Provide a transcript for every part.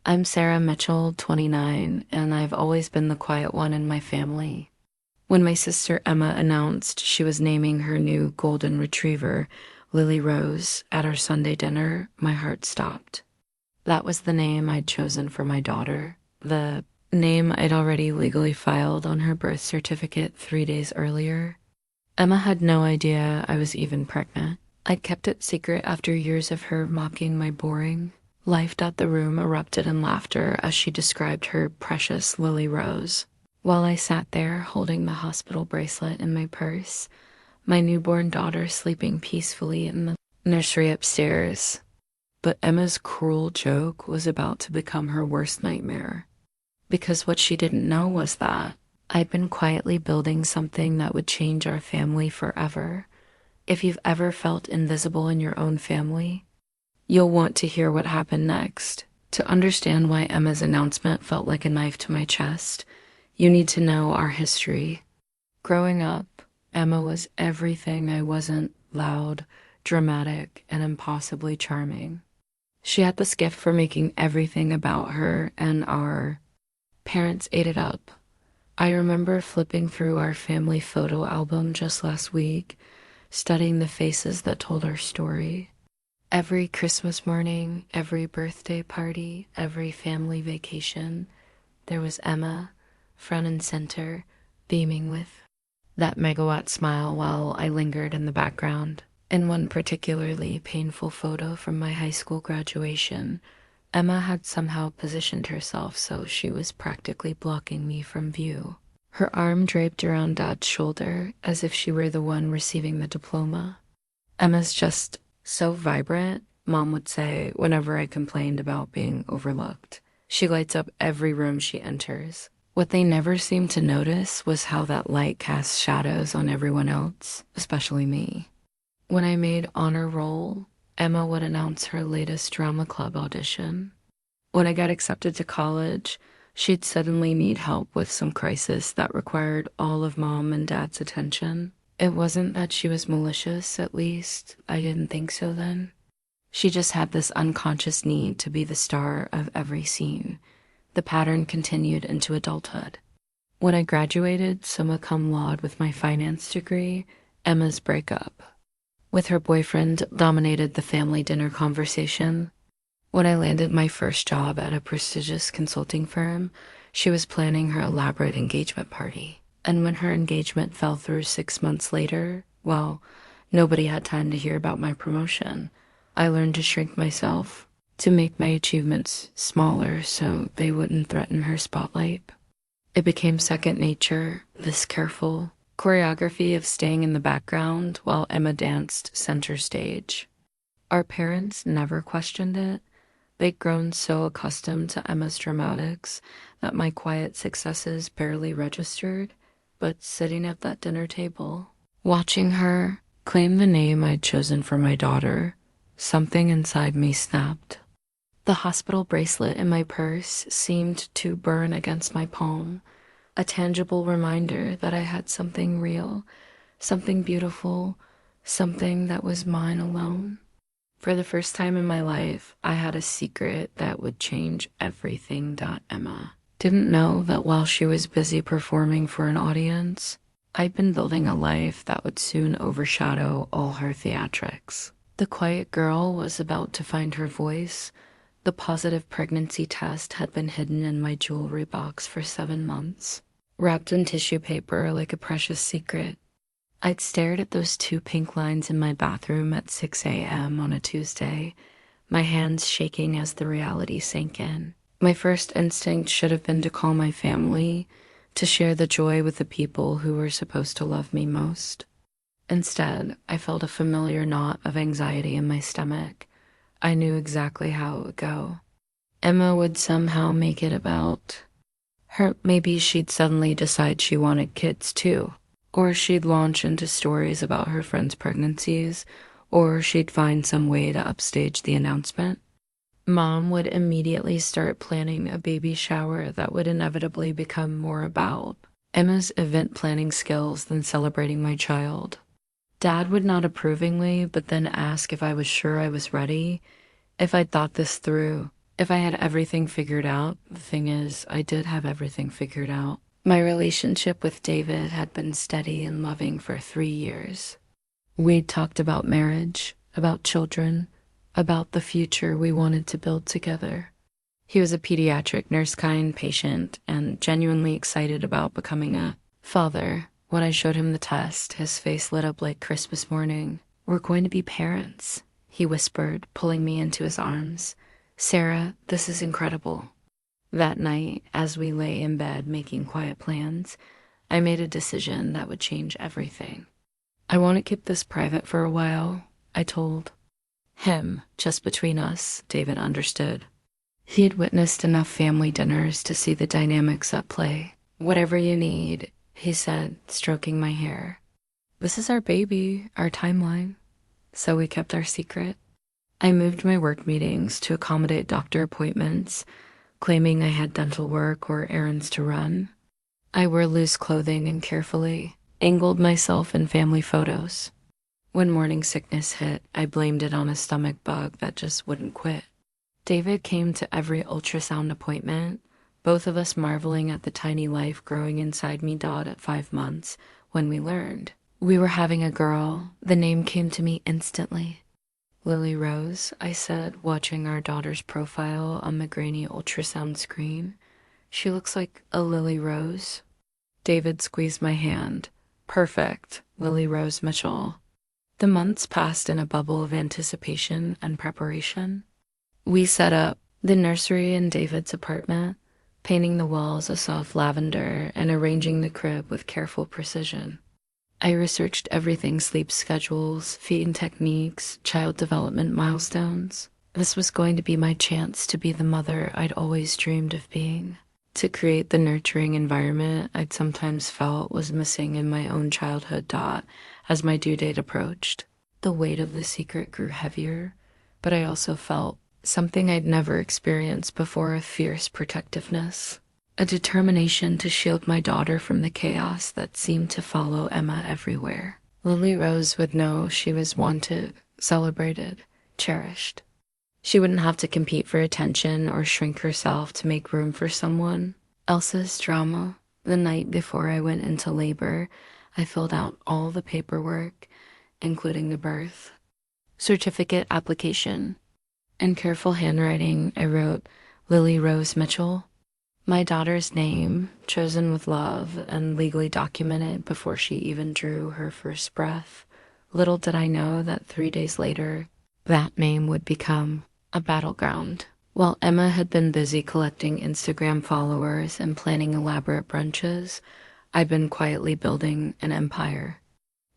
I'm Sarah Mitchell, 29, and I've always been the quiet one in my family. When my sister Emma announced she was naming her new golden retriever, Lily Rose, at our Sunday dinner, my heart stopped. That was the name I'd chosen for my daughter, the name I'd already legally filed on her birth certificate 3 days earlier. Emma had no idea I was even pregnant. I'd kept it secret after years of her mocking my boring. Life. The room erupted in laughter as she described her precious Lily Rose. While I sat there holding the hospital bracelet in my purse, my newborn daughter sleeping peacefully in the nursery upstairs. But Emma's cruel joke was about to become her worst nightmare. Because what she didn't know was that I'd been quietly building something that would change our family forever. If you've ever felt invisible in your own family, you'll want to hear what happened next. To understand why Emma's announcement felt like a knife to my chest, you need to know our history. Growing up, Emma was everything I wasn't: loud, dramatic, and impossibly charming. She had this gift for making everything about her, and our parents ate it up. I remember flipping through our family photo album just last week, studying the faces that told our story. Every Christmas morning, every birthday party, every family vacation, there was Emma, front and center, beaming with that megawatt smile while I lingered in the background. In one particularly painful photo from my high school graduation, Emma had somehow positioned herself so she was practically blocking me from view. Her arm draped around Dad's shoulder as if she were the one receiving the diploma. Emma's just so vibrant, Mom would say whenever I complained about being overlooked. She lights up every room she enters. What they never seemed to notice was how that light casts shadows on everyone else, especially me. When I made honor roll, Emma would announce her latest drama club audition. When I got accepted to college, she'd suddenly need help with some crisis that required all of Mom and Dad's attention. It wasn't that she was malicious, at least I didn't think so then. She just had this unconscious need to be the star of every scene. The pattern continued into adulthood. When I graduated summa cum laude with my finance degree, Emma's breakup with her boyfriend dominated the family dinner conversation. When I landed my first job at a prestigious consulting firm, she was planning her elaborate engagement party. And when her engagement fell through 6 months later, well, nobody had time to hear about my promotion. I learned to shrink myself, to make my achievements smaller so they wouldn't threaten her spotlight. It became second nature, this careful choreography of staying in the background while Emma danced center stage. Our parents never questioned it. They'd grown so accustomed to Emma's dramatics that my quiet successes barely registered. But sitting at that dinner table, watching her claim the name I'd chosen for my daughter, something inside me snapped. The hospital bracelet in my purse seemed to burn against my palm, a tangible reminder that I had something real, something beautiful, something that was mine alone. For the first time in my life, I had a secret that would change everything. Emma didn't know that while she was busy performing for an audience, I'd been building a life that would soon overshadow all her theatrics. The quiet girl was about to find her voice. The positive pregnancy test had been hidden in my jewelry box for 7 months, wrapped in tissue paper like a precious secret. I'd stared at those 2 pink lines in my bathroom at 6 a.m. on a Tuesday, my hands shaking as the reality sank in. My first instinct should have been to call my family, to share the joy with the people who were supposed to love me most. Instead, I felt a familiar knot of anxiety in my stomach. I knew exactly how it would go. Emma would somehow make it about her. Maybe she'd suddenly decide she wanted kids too. Or she'd launch into stories about her friends' pregnancies, or she'd find some way to upstage the announcement. Mom would immediately start planning a baby shower that would inevitably become more about Emma's event planning skills than celebrating my child. Dad would nod approvingly, but then ask if I was sure I was ready, if I'd thought this through. If I had everything figured out, the thing is, I did have everything figured out. My relationship with David had been steady and loving for 3 years. We'd talked about marriage, about children, about the future we wanted to build together. He was a pediatric nurse-kind patient and genuinely excited about becoming a father. When I showed him the test, his face lit up like Christmas morning. "We're going to be parents," he whispered, pulling me into his arms. "Sarah, this is incredible." That night, as we lay in bed making quiet plans, I made a decision that would change everything. "I want to keep this private for a while," I told him. Just between us, David understood. He had witnessed enough family dinners to see the dynamics at play. "Whatever you need," he said, stroking my hair. "This is our baby, our timeline." So we kept our secret. I moved my work meetings to accommodate doctor appointments, claiming I had dental work or errands to run. I wore loose clothing and carefully angled myself in family photos. When morning sickness hit, I blamed it on a stomach bug that just wouldn't quit. David came to every ultrasound appointment, both of us marveling at the tiny life growing inside me Dot at 5 months. When we learned we were having a girl, the name came to me instantly. "Lily Rose," I said, watching our daughter's profile on the grainy ultrasound screen. "She looks like a Lily Rose." David squeezed my hand. "Perfect, Lily Rose Mitchell." The months passed in a bubble of anticipation and preparation. We set up the nursery in David's apartment, painting the walls a soft lavender and arranging the crib with careful precision. I researched everything: sleep schedules, feeding techniques, child development milestones. This was going to be my chance to be the mother I'd always dreamed of being, to create the nurturing environment I'd sometimes felt was missing in my own childhood Dot as my due date approached. The weight of the secret grew heavier, but I also felt something I'd never experienced before: a fierce protectiveness, a determination to shield my daughter from the chaos that seemed to follow Emma everywhere. Lily Rose would know she was wanted, celebrated, cherished. She wouldn't have to compete for attention or shrink herself to make room for someone else's drama. The night before I went into labor, I filled out all the paperwork, including the birth certificate application. In careful handwriting, I wrote Lily Rose Mitchell, my daughter's name, chosen with love and legally documented before she even drew her first breath. Little did I know that 3 days later, that name would become a battleground. While Emma had been busy collecting Instagram followers and planning elaborate brunches, I'd been quietly building an empire.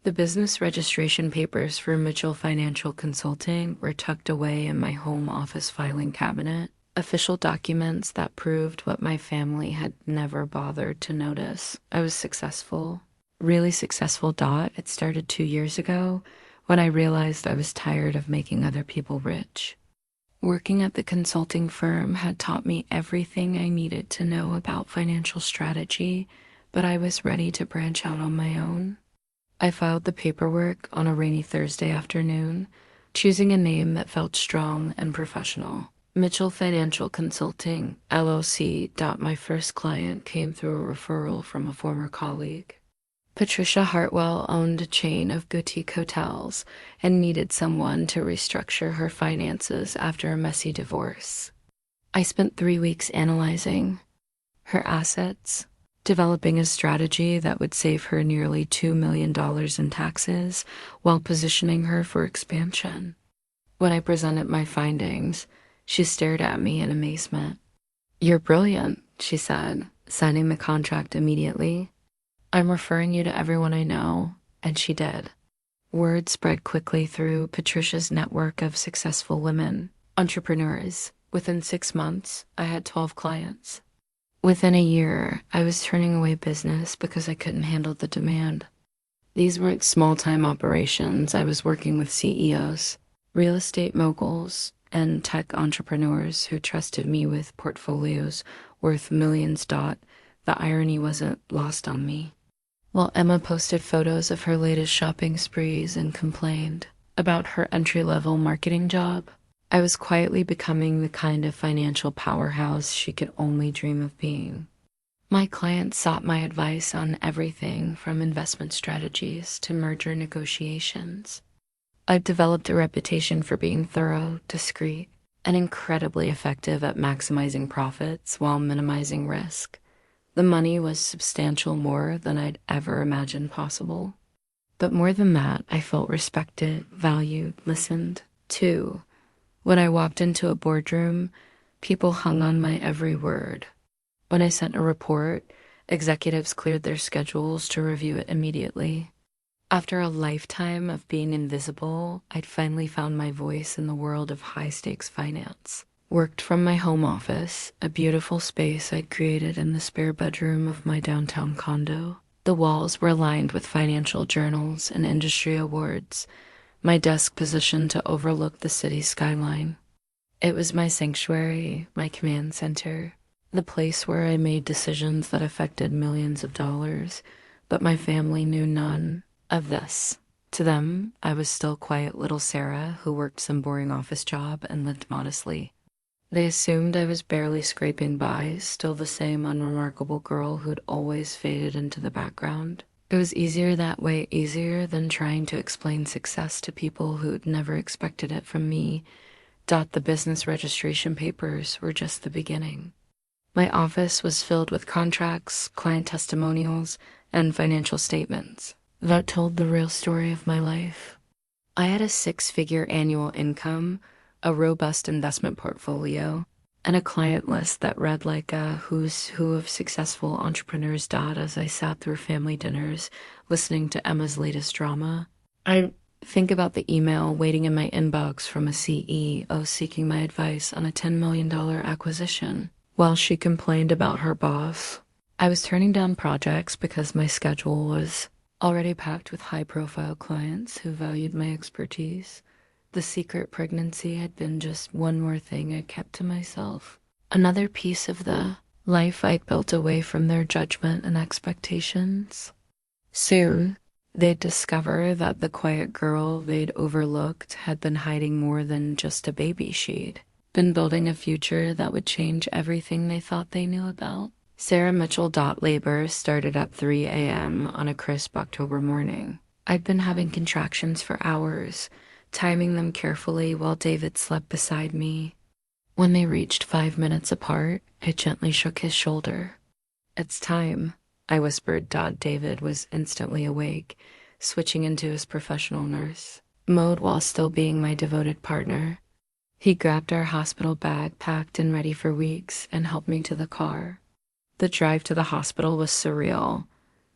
The business registration papers for Mitchell Financial Consulting were tucked away in my home office filing cabinet, official documents that proved what my family had never bothered to notice. I was successful, really successful Dot. It started 2 years ago when I realized I was tired of making other people rich. Working at the consulting firm had taught me everything I needed to know about financial strategy, but I was ready to branch out on my own. I filed the paperwork on a rainy Thursday afternoon, choosing a name that felt strong and professional. Mitchell Financial Consulting, LLC. My first client came through a referral from a former colleague. Patricia Hartwell owned a chain of boutique hotels and needed someone to restructure her finances after a messy divorce. I spent 3 weeks analyzing her assets, developing a strategy that would save her nearly $2 million in taxes while positioning her for expansion. When I presented my findings, she stared at me in amazement. "You're brilliant," she said, signing the contract immediately. "I'm referring you to everyone I know," and she did. Word spread quickly through Patricia's network of successful women, entrepreneurs. Within 6 months, I had 12 clients. Within a year, I was turning away business because I couldn't handle the demand. These weren't small-time operations. I was working with CEOs, real estate moguls, and tech entrepreneurs who trusted me with portfolios worth millions. The irony wasn't lost on me. While Emma posted photos of her latest shopping sprees and complained about her entry-level marketing job, I was quietly becoming the kind of financial powerhouse she could only dream of being. My clients sought my advice on everything from investment strategies to merger negotiations. I've developed a reputation for being thorough, discreet, and incredibly effective at maximizing profits while minimizing risk. The money was substantial more than I'd ever imagined possible. But more than that, I felt respected, valued, listened to. When I walked into a boardroom, people hung on my every word. When I sent a report, executives cleared their schedules to review it immediately. After a lifetime of being invisible, I'd finally found my voice in the world of high-stakes finance. Worked from my home office, a beautiful space I'd created in the spare bedroom of my downtown condo. The walls were lined with financial journals and industry awards, my desk positioned to overlook the city skyline. It was my sanctuary, my command center, the place where I made decisions that affected millions of dollars, but my family knew none of this. To them, I was still quiet little Sarah who worked some boring office job and lived modestly. They assumed I was barely scraping by, still the same unremarkable girl who'd always faded into the background. It was easier that way, easier than trying to explain success to people who'd never expected it from me. The business registration papers were just the beginning. My office was filled with contracts, client testimonials, and financial statements that told the real story of my life. I had a six-figure annual income, a robust investment portfolio, and a client list that read like a who's who of successful entrepreneurs. As I sat through family dinners, listening to Emma's latest drama, I think about the email waiting in my inbox from a CEO seeking my advice on a $10 million acquisition, while she complained about her boss. I was turning down projects because my schedule was already packed with high-profile clients who valued my expertise. The secret pregnancy had been just one more thing I kept to myself. Another piece of the life I'd built away from their judgment and expectations. Soon, they'd discover that the quiet girl they'd overlooked had been hiding more than just a baby she'd been building a future that would change everything they thought they knew about. Sarah Mitchell. Labor started at 3 a.m. on a crisp October morning. I'd been having contractions for hours, timing them carefully while David slept beside me. When they reached 5 minutes apart, I gently shook his shoulder. "It's time," I whispered. David was instantly awake, switching into his professional nurse mode while still being my devoted partner. He grabbed our hospital bag, packed and ready for weeks, and helped me to the car. The drive to the hospital was surreal,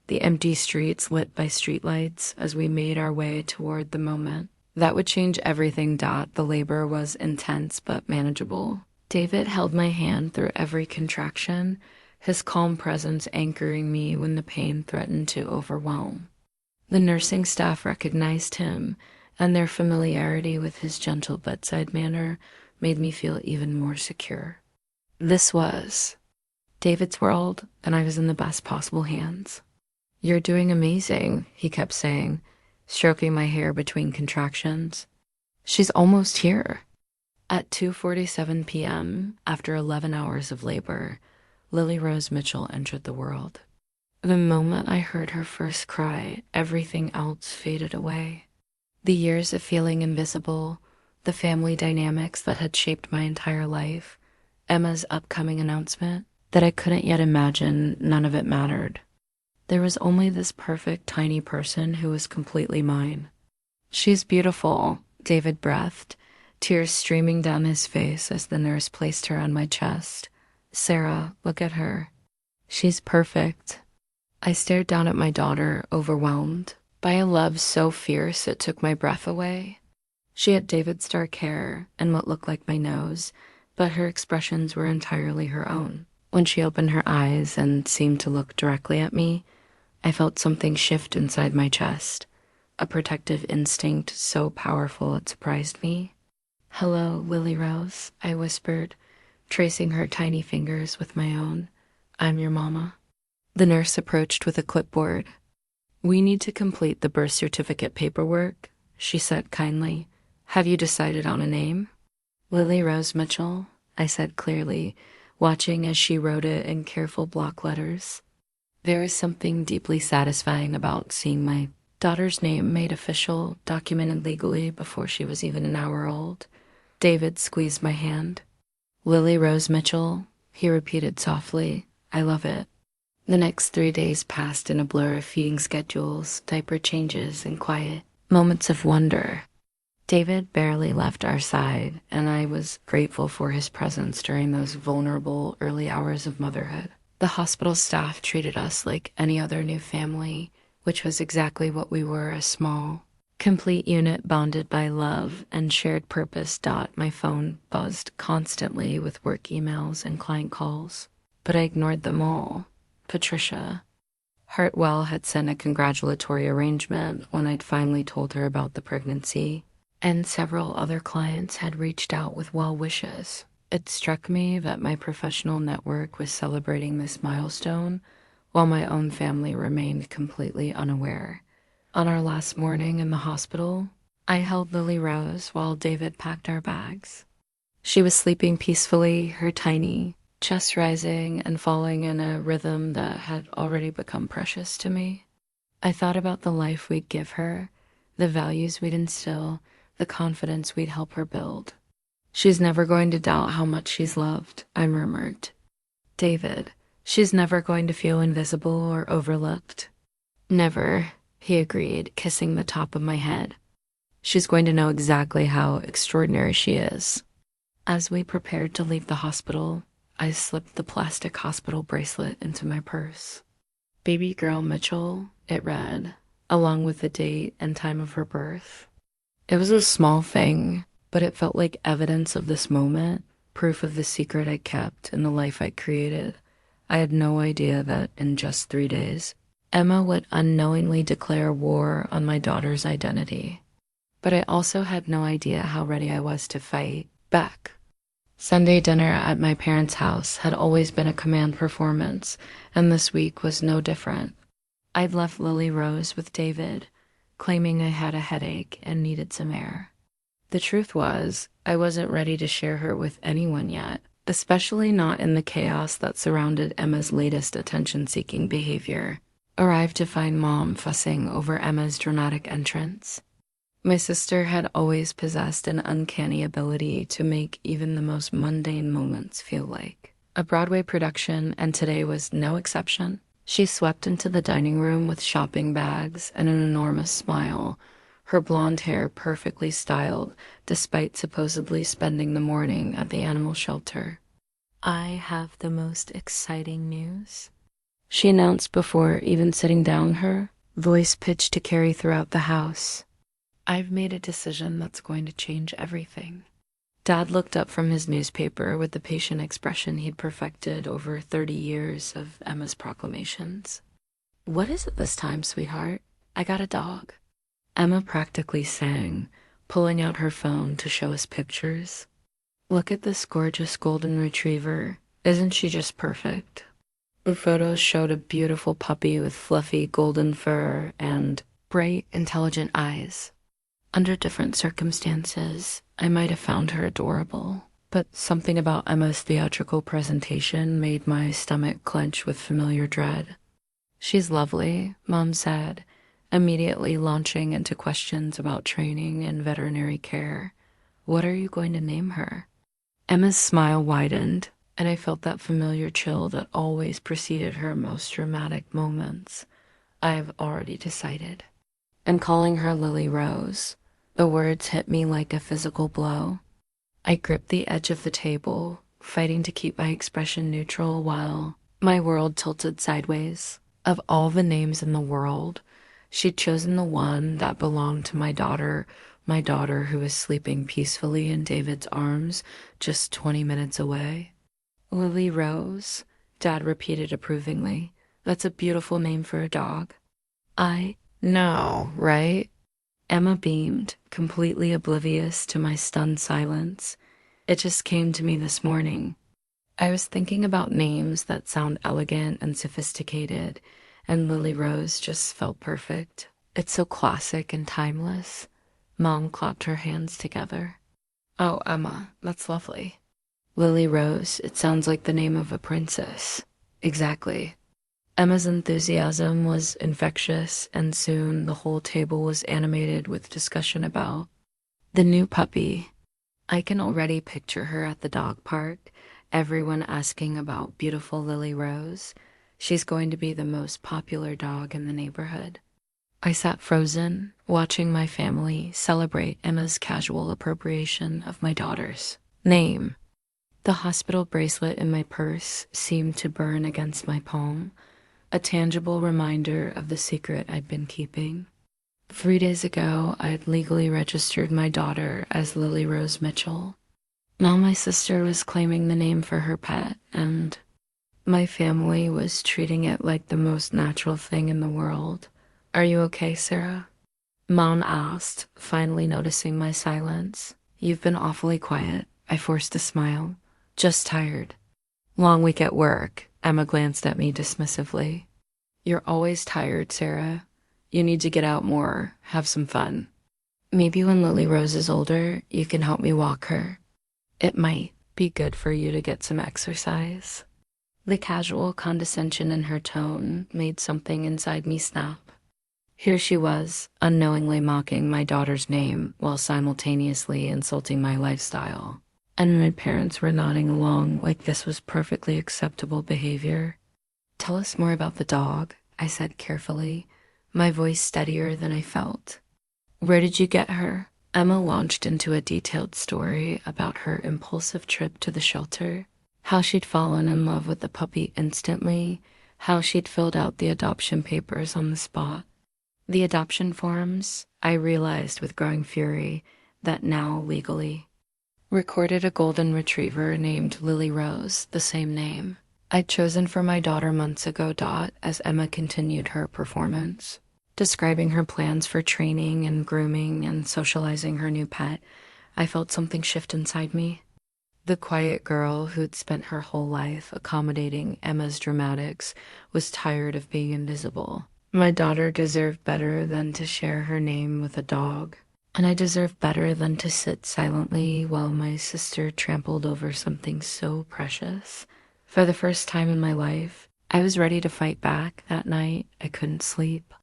the empty streets lit by streetlights as we made our way toward the moment that would change everything. The labor was intense but manageable. David held my hand through every contraction, his calm presence anchoring me when the pain threatened to overwhelm. The nursing staff recognized him, and their familiarity with his gentle bedside manner made me feel even more secure. This was David's world, and I was in the best possible hands. "You're doing amazing," he kept saying, stroking my hair between contractions. "She's almost here." At 2:47 p.m., after 11 hours of labor, Lily Rose Mitchell entered the world. The moment I heard her first cry, everything else faded away. The years of feeling invisible, the family dynamics that had shaped my entire life, Emma's upcoming announcement that I couldn't yet imagine, none of it mattered. There was only this perfect, tiny person who was completely mine. "She's beautiful," David breathed, tears streaming down his face as the nurse placed her on my chest. "Sarah, look at her. She's perfect." I stared down at my daughter, overwhelmed by a love so fierce it took my breath away. She had David's dark hair and what looked like my nose, but her expressions were entirely her own. When she opened her eyes and seemed to look directly at me, I felt something shift inside my chest, a protective instinct so powerful it surprised me. "Hello, Lily Rose," I whispered, tracing her tiny fingers with my own. "I'm your mama." The nurse approached with a clipboard. "We need to complete the birth certificate paperwork," she said kindly. "Have you decided on a name?" Lily Rose Mitchell, I said clearly, watching as she wrote it in careful block letters. There was something deeply satisfying about seeing my daughter's name made official, documented legally before she was even an hour old. David squeezed my hand. Lily Rose Mitchell, he repeated softly. I love it. The next 3 days passed in a blur of feeding schedules, diaper changes, and quiet moments of wonder. David barely left our side, and I was grateful for his presence during those vulnerable early hours of motherhood. The hospital staff treated us like any other new family, which was exactly what we were, a small, complete unit bonded by love and shared purpose. My phone buzzed constantly with work emails and client calls, but I ignored them all. Patricia Hartwell had sent a congratulatory arrangement when I'd finally told her about the pregnancy, and several other clients had reached out with well wishes. It struck me that my professional network was celebrating this milestone, while my own family remained completely unaware. On our last morning in the hospital, I held Lily Rose while David packed our bags. She was sleeping peacefully, her tiny chest rising and falling in a rhythm that had already become precious to me. I thought about the life we'd give her, the values we'd instill, the confidence we'd help her build. She's never going to doubt how much she's loved, I murmured. David, she's never going to feel invisible or overlooked. Never, he agreed, kissing the top of my head. She's going to know exactly how extraordinary she is. As we prepared to leave the hospital, I slipped the plastic hospital bracelet into my purse. Baby girl Mitchell, it read, along with the date and time of her birth. It was a small thing, but it felt like evidence of this moment, proof of the secret I kept and the life I created. I had no idea that in just 3 days, Emma would unknowingly declare war on my daughter's identity. But I also had no idea how ready I was to fight back. Sunday dinner at my parents' house had always been a command performance, and this week was no different. I'd left Lily Rose with David, claiming I had a headache and needed some air. The truth was, I wasn't ready to share her with anyone yet, especially not in the chaos that surrounded Emma's latest attention-seeking behavior. Arrived to find Mom fussing over Emma's dramatic entrance. My sister had always possessed an uncanny ability to make even the most mundane moments feel like a Broadway production, and today was no exception. She swept into the dining room with shopping bags and an enormous smile, her blonde hair perfectly styled despite supposedly spending the morning at the animal shelter. I have the most exciting news, she announced before even sitting down, her voice pitched to carry throughout the house. I've made a decision that's going to change everything. Dad looked up from his newspaper with the patient expression he'd perfected over 30 years of Emma's proclamations. What is it this time, sweetheart? I got a dog. Emma practically sang, pulling out her phone to show us pictures. Look at this gorgeous golden retriever. Isn't she just perfect? The photos showed a beautiful puppy with fluffy golden fur and bright, intelligent eyes. Under different circumstances, I might have found her adorable, but something about Emma's theatrical presentation made my stomach clench with familiar dread. She's lovely, Mom said, immediately launching into questions about training and veterinary care. What are you going to name her? Emma's smile widened, and I felt that familiar chill that always preceded her most dramatic moments. I've already decided. I'm calling her Lily Rose. The words hit me like a physical blow. I gripped the edge of the table, fighting to keep my expression neutral while my world tilted sideways. Of all the names in the world, she'd chosen the one that belonged to my daughter who was sleeping peacefully in David's arms just 20 minutes away. Lily Rose, Dad repeated approvingly. That's a beautiful name for a dog. I know, right? Emma beamed, completely oblivious to my stunned silence. It just came to me this morning. I was thinking about names that sound elegant and sophisticated, and Lily Rose just felt perfect. It's so classic and timeless. Mom clapped her hands together. Oh, Emma, that's lovely. Lily Rose, it sounds like the name of a princess. Exactly. Emma's enthusiasm was infectious, and soon the whole table was animated with discussion about the new puppy. I can already picture her at the dog park, everyone asking about beautiful Lily Rose. She's going to be the most popular dog in the neighborhood. I sat frozen, watching my family celebrate Emma's casual appropriation of my daughter's name. The hospital bracelet in my purse seemed to burn against my palm, a tangible reminder of the secret I'd been keeping. 3 days ago, I had legally registered my daughter as Lily Rose Mitchell. Now my sister was claiming the name for her pet, and my family was treating it like the most natural thing in the world. Are you okay, Sarah? Mom asked, finally noticing my silence. You've been awfully quiet. I forced a smile. Just tired. Long week at work. Emma glanced at me dismissively. You're always tired, Sarah. You need to get out more, have some fun. Maybe when Lily Rose is older, you can help me walk her. It might be good for you to get some exercise. The casual condescension in her tone made something inside me snap. Here she was, unknowingly mocking my daughter's name while simultaneously insulting my lifestyle. And my parents were nodding along like this was perfectly acceptable behavior. Tell us more about the dog, I said carefully, my voice steadier than I felt. Where did you get her? Emma launched into a detailed story about her impulsive trip to the shelter, how she'd fallen in love with the puppy instantly, how she'd filled out the adoption papers on the spot. The adoption forms, I realized with growing fury, that now legally recorded a golden retriever named Lily Rose, the same name I'd chosen for my daughter months ago. As Emma continued her performance, describing her plans for training and grooming and socializing her new pet, I felt something shift inside me. The quiet girl who'd spent her whole life accommodating Emma's dramatics was tired of being invisible. My daughter deserved better than to share her name with a dog, and I deserved better than to sit silently while my sister trampled over something so precious. For the first time in my life, I was ready to fight back. That night, I couldn't sleep.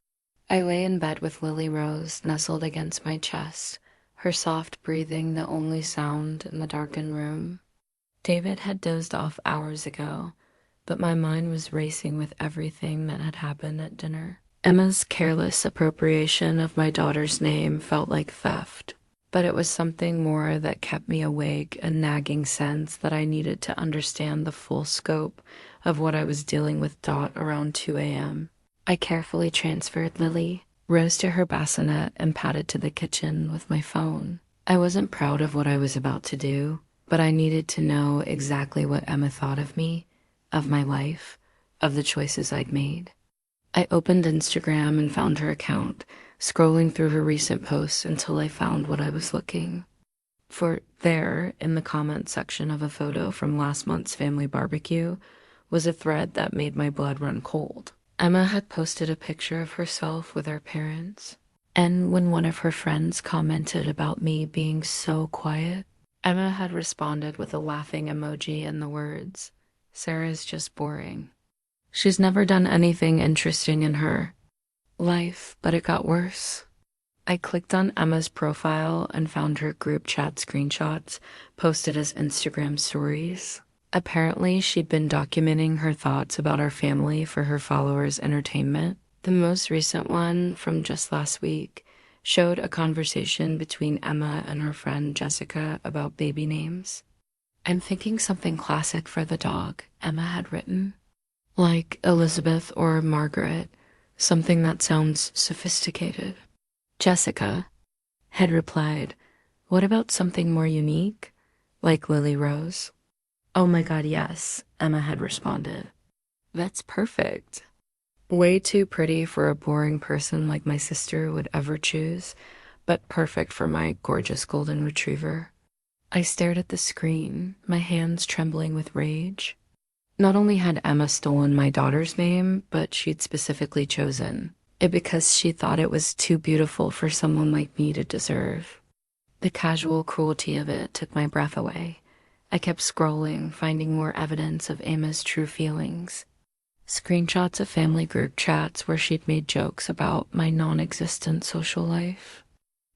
I lay in bed with Lily Rose nestled against my chest, her soft breathing the only sound in the darkened room. David had dozed off hours ago, but my mind was racing with everything that had happened at dinner. Emma's careless appropriation of my daughter's name felt like theft, but it was something more that kept me awake, a nagging sense that I needed to understand the full scope of what I was dealing with. Around 2 a.m. I carefully transferred Lily, rose to her bassinet, and padded to the kitchen with my phone. I wasn't proud of what I was about to do, but I needed to know exactly what Emma thought of me, of my life, of the choices I'd made. I opened Instagram and found her account, scrolling through her recent posts until I found what I was looking for. There, in the comments section of a photo from last month's family barbecue, was a thread that made my blood run cold. Emma had posted a picture of herself with her parents, and when one of her friends commented about me being so quiet, Emma had responded with a laughing emoji and the words, "Sarah's just boring. She's never done anything interesting in her life," but it got worse. I clicked on Emma's profile and found her group chat screenshots posted as Instagram stories. Apparently, she'd been documenting her thoughts about our family for her followers' entertainment. The most recent one, from just last week, showed a conversation between Emma and her friend Jessica about baby names. "I'm thinking something classic for the dog," Emma had written. "Like Elizabeth or Margaret, something that sounds sophisticated." Jessica had replied, "What about something more unique, like Lily Rose?" "Oh my God, yes," Emma had responded. "That's perfect. Way too pretty for a boring person like my sister would ever choose, but perfect for my gorgeous golden retriever." I stared at the screen, my hands trembling with rage. Not only had Emma stolen my daughter's name, but she'd specifically chosen it because she thought it was too beautiful for someone like me to deserve. The casual cruelty of it took my breath away. I kept scrolling, finding more evidence of Emma's true feelings. Screenshots of family group chats where she'd made jokes about my non-existent social life.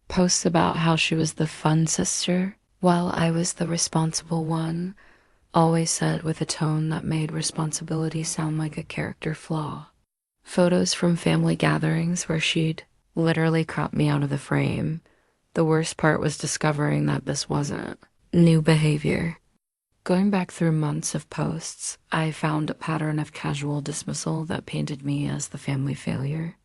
Posts about how she was the fun sister, while I was the responsible one, always said with a tone that made responsibility sound like a character flaw. Photos from family gatherings where she'd literally cropped me out of the frame. The worst part was discovering that this wasn't new behavior. Going back through months of posts, I found a pattern of casual dismissal that painted me as the family failure.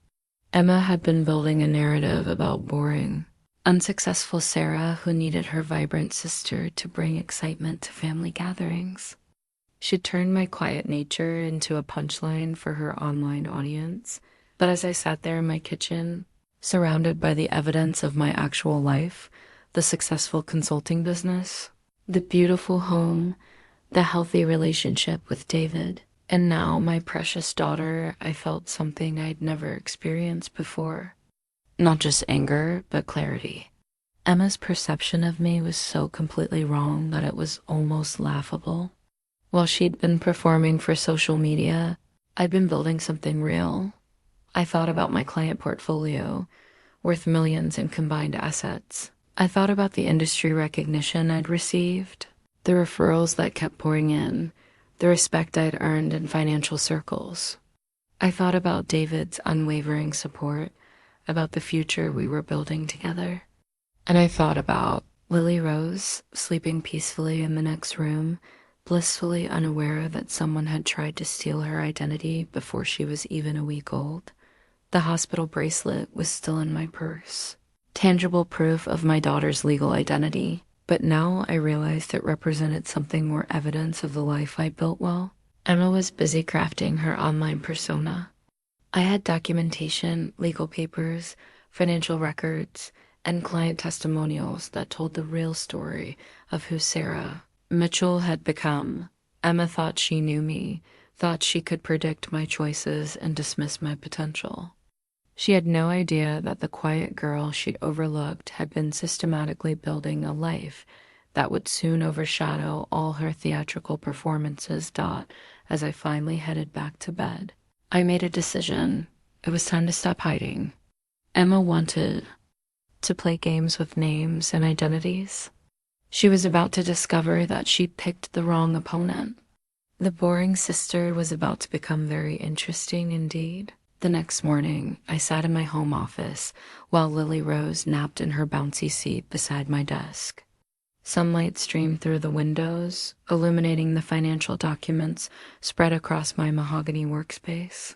Emma had been building a narrative about boring, unsuccessful Sarah who needed her vibrant sister to bring excitement to family gatherings. She'd turned my quiet nature into a punchline for her online audience, but as I sat there in my kitchen, surrounded by the evidence of my actual life, the successful consulting business, the beautiful home, the healthy relationship with David, and now my precious daughter, I felt something I'd never experienced before. Not just anger, but clarity. Emma's perception of me was so completely wrong that it was almost laughable. While she'd been performing for social media, I'd been building something real. I thought about my client portfolio, worth millions in combined assets. I thought about the industry recognition I'd received, the referrals that kept pouring in, the respect I'd earned in financial circles. I thought about David's unwavering support, about the future we were building together. And I thought about Lily Rose sleeping peacefully in the next room, blissfully unaware that someone had tried to steal her identity before she was even a week old. The hospital bracelet was still in my purse. Tangible proof of my daughter's legal identity, but now I realized it represented something more evidence of the life I built well. Emma was busy crafting her online persona. I had documentation, legal papers, financial records, and client testimonials that told the real story of who Sarah Mitchell had become. Emma thought she knew me, thought she could predict my choices and dismiss my potential. She had no idea that the quiet girl she'd overlooked had been systematically building a life that would soon overshadow all her theatrical performances. As I finally headed back to bed, I made a decision. It was time to stop hiding. Emma wanted to play games with names and identities. She was about to discover that she'd picked the wrong opponent. The boring sister was about to become very interesting indeed. The next morning, I sat in my home office while Lily Rose napped in her bouncy seat beside my desk. Sunlight streamed through the windows, illuminating the financial documents spread across my mahogany workspace.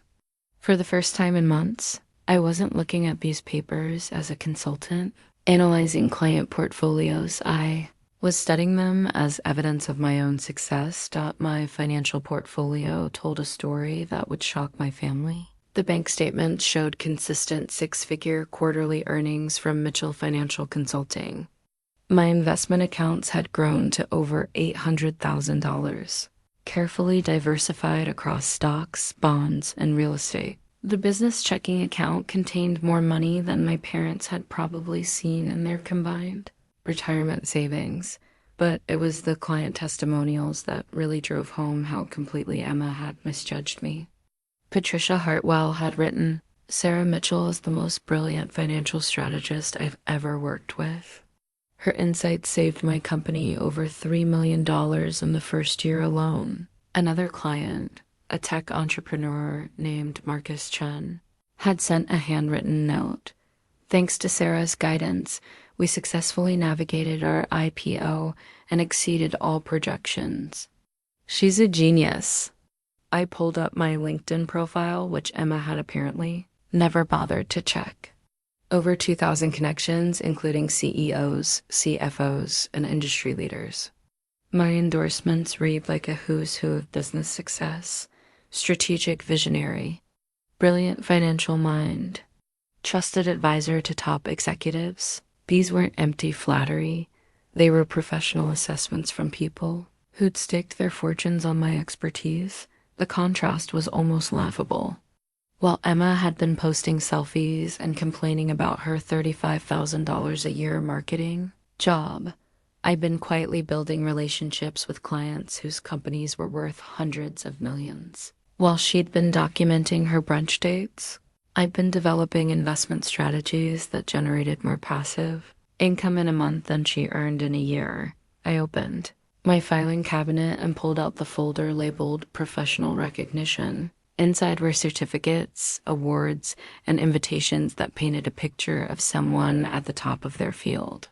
For the first time in months, I wasn't looking at these papers as a consultant, analyzing client portfolios. I was studying them as evidence of my own success. My financial portfolio told a story that would shock my family. The bank statement showed consistent six-figure quarterly earnings from Mitchell Financial Consulting. My investment accounts had grown to over $800,000, carefully diversified across stocks, bonds, and real estate. The business checking account contained more money than my parents had probably seen in their combined retirement savings, but it was the client testimonials that really drove home how completely Emma had misjudged me. Patricia Hartwell had written, "Sarah Mitchell is the most brilliant financial strategist I've ever worked with. Her insights saved my company over $3 million in the first year alone." Another client, a tech entrepreneur named Marcus Chen, had sent a handwritten note. "Thanks to Sarah's guidance, we successfully navigated our IPO and exceeded all projections. She's a genius." I pulled up my LinkedIn profile, which Emma had apparently never bothered to check. Over 2,000 connections, including CEOs, CFOs, and industry leaders. My endorsements read like a who's who of business success: strategic visionary, brilliant financial mind, trusted advisor to top executives. These weren't empty flattery. They were professional assessments from people who'd staked their fortunes on my expertise. The contrast was almost laughable. While Emma had been posting selfies and complaining about her $35,000 a year marketing, Job. I'd been quietly building relationships with clients whose companies were worth hundreds of millions. While she'd been documenting her brunch dates, I'd been developing investment strategies that generated more passive income in a month than she earned in a year. I opened my filing cabinet and pulled out the folder labeled professional recognition. Inside were certificates, awards, and invitations that painted a picture of someone at the top of their field.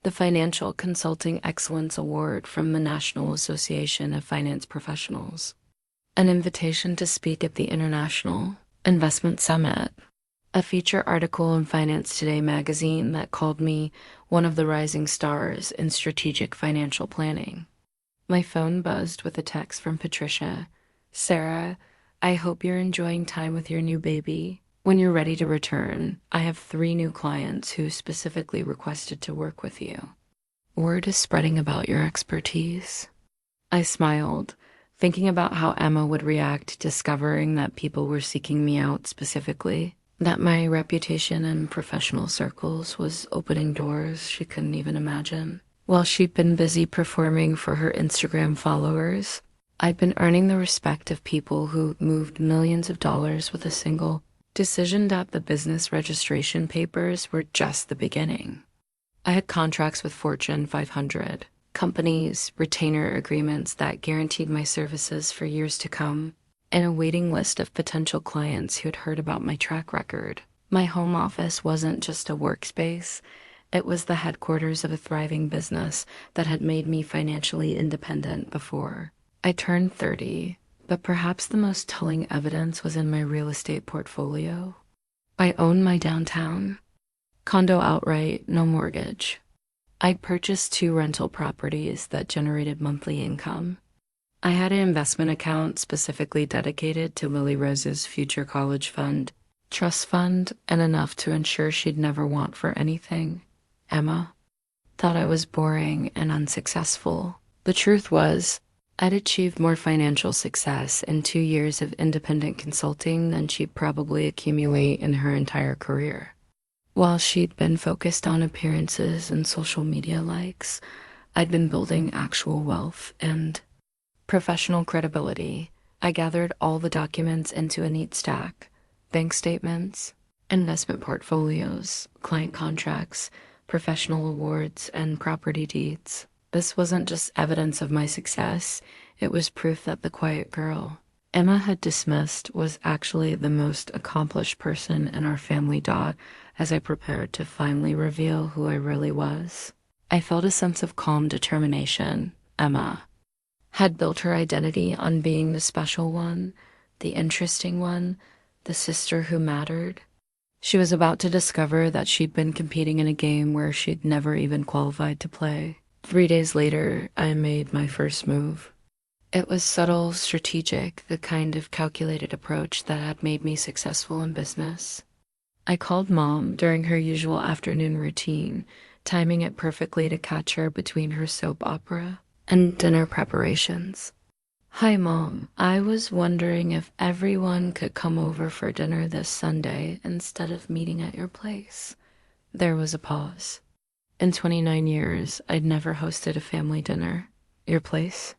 The Financial Consulting Excellence Award from the National Association of Finance Professionals. An invitation to speak at the International Investment Summit. A feature article in Finance Today magazine that called me one of the rising stars in strategic financial planning. My phone buzzed with a text from Patricia. Sarah, I hope you're enjoying time with your new baby. When you're ready to return, I have 3 new clients who specifically requested to work with you. Word is spreading about your expertise. I smiled, thinking about how Emma would react discovering that people were seeking me out specifically, that my reputation in professional circles was opening doors she couldn't even imagine. While she'd been busy performing for her Instagram followers, I'd been earning the respect of people who moved millions of dollars with a single decision that the business registration papers were just the beginning. I had contracts with Fortune 500 companies, retainer agreements that guaranteed my services for years to come, and a waiting list of potential clients who had heard about my track record. My home office wasn't just a workspace, it was the headquarters of a thriving business that had made me financially independent before I turned 30. But perhaps the most telling evidence was in my real estate portfolio. I owned my downtown condo outright, no mortgage. I'd purchased 2 rental properties that generated monthly income. I had an investment account specifically dedicated to Lily Rose's future college fund, trust fund, and enough to ensure she'd never want for anything. Emma thought I was boring and unsuccessful. The truth was, I'd achieved more financial success in 2 years of independent consulting than she'd probably accumulate in her entire career. While she'd been focused on appearances and social media likes, I'd been building actual wealth and professional credibility. I gathered all the documents into a neat stack: bank statements, investment portfolios, client contracts, professional awards, and property deeds. This wasn't just evidence of my success, it was proof that the quiet girl Emma had dismissed was actually the most accomplished person in our family. As I prepared to finally reveal who I really was, I felt a sense of calm determination. Emma had built her identity on being the special one, the interesting one, the sister who mattered. She was about to discover that she'd been competing in a game where she'd never even qualified to play. 3 days later, I made my first move. It was subtle, strategic, the kind of calculated approach that had made me successful in business. I called Mom during her usual afternoon routine, timing it perfectly to catch her between her soap opera and dinner preparations. Hi, Mom. I was wondering if everyone could come over for dinner this Sunday instead of meeting at your place. There was a pause. In 29 years, I'd never hosted a family dinner. Your place?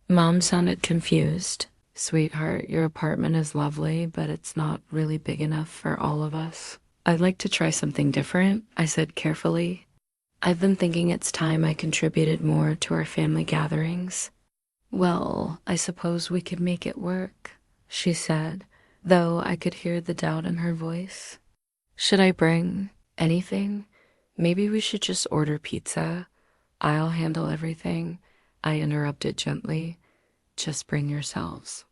Mom sounded confused. Sweetheart, your apartment is lovely, but it's not really big enough for all of us. I'd like to try something different, I said carefully. I've been thinking it's time I contributed more to our family gatherings. Well, I suppose we could make it work, she said, though I could hear the doubt in her voice. Should I bring anything? Maybe we should just order pizza. I'll handle everything, I interrupted gently. Just bring yourselves.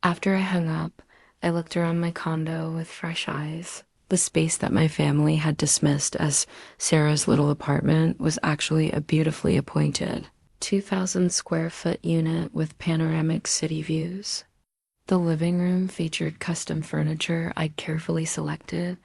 After I hung up, I looked around my condo with fresh eyes. The space that my family had dismissed as Sarah's little apartment was actually a beautifully appointed 2,000 square foot unit with panoramic city views. The living room featured custom furniture I'd carefully selected,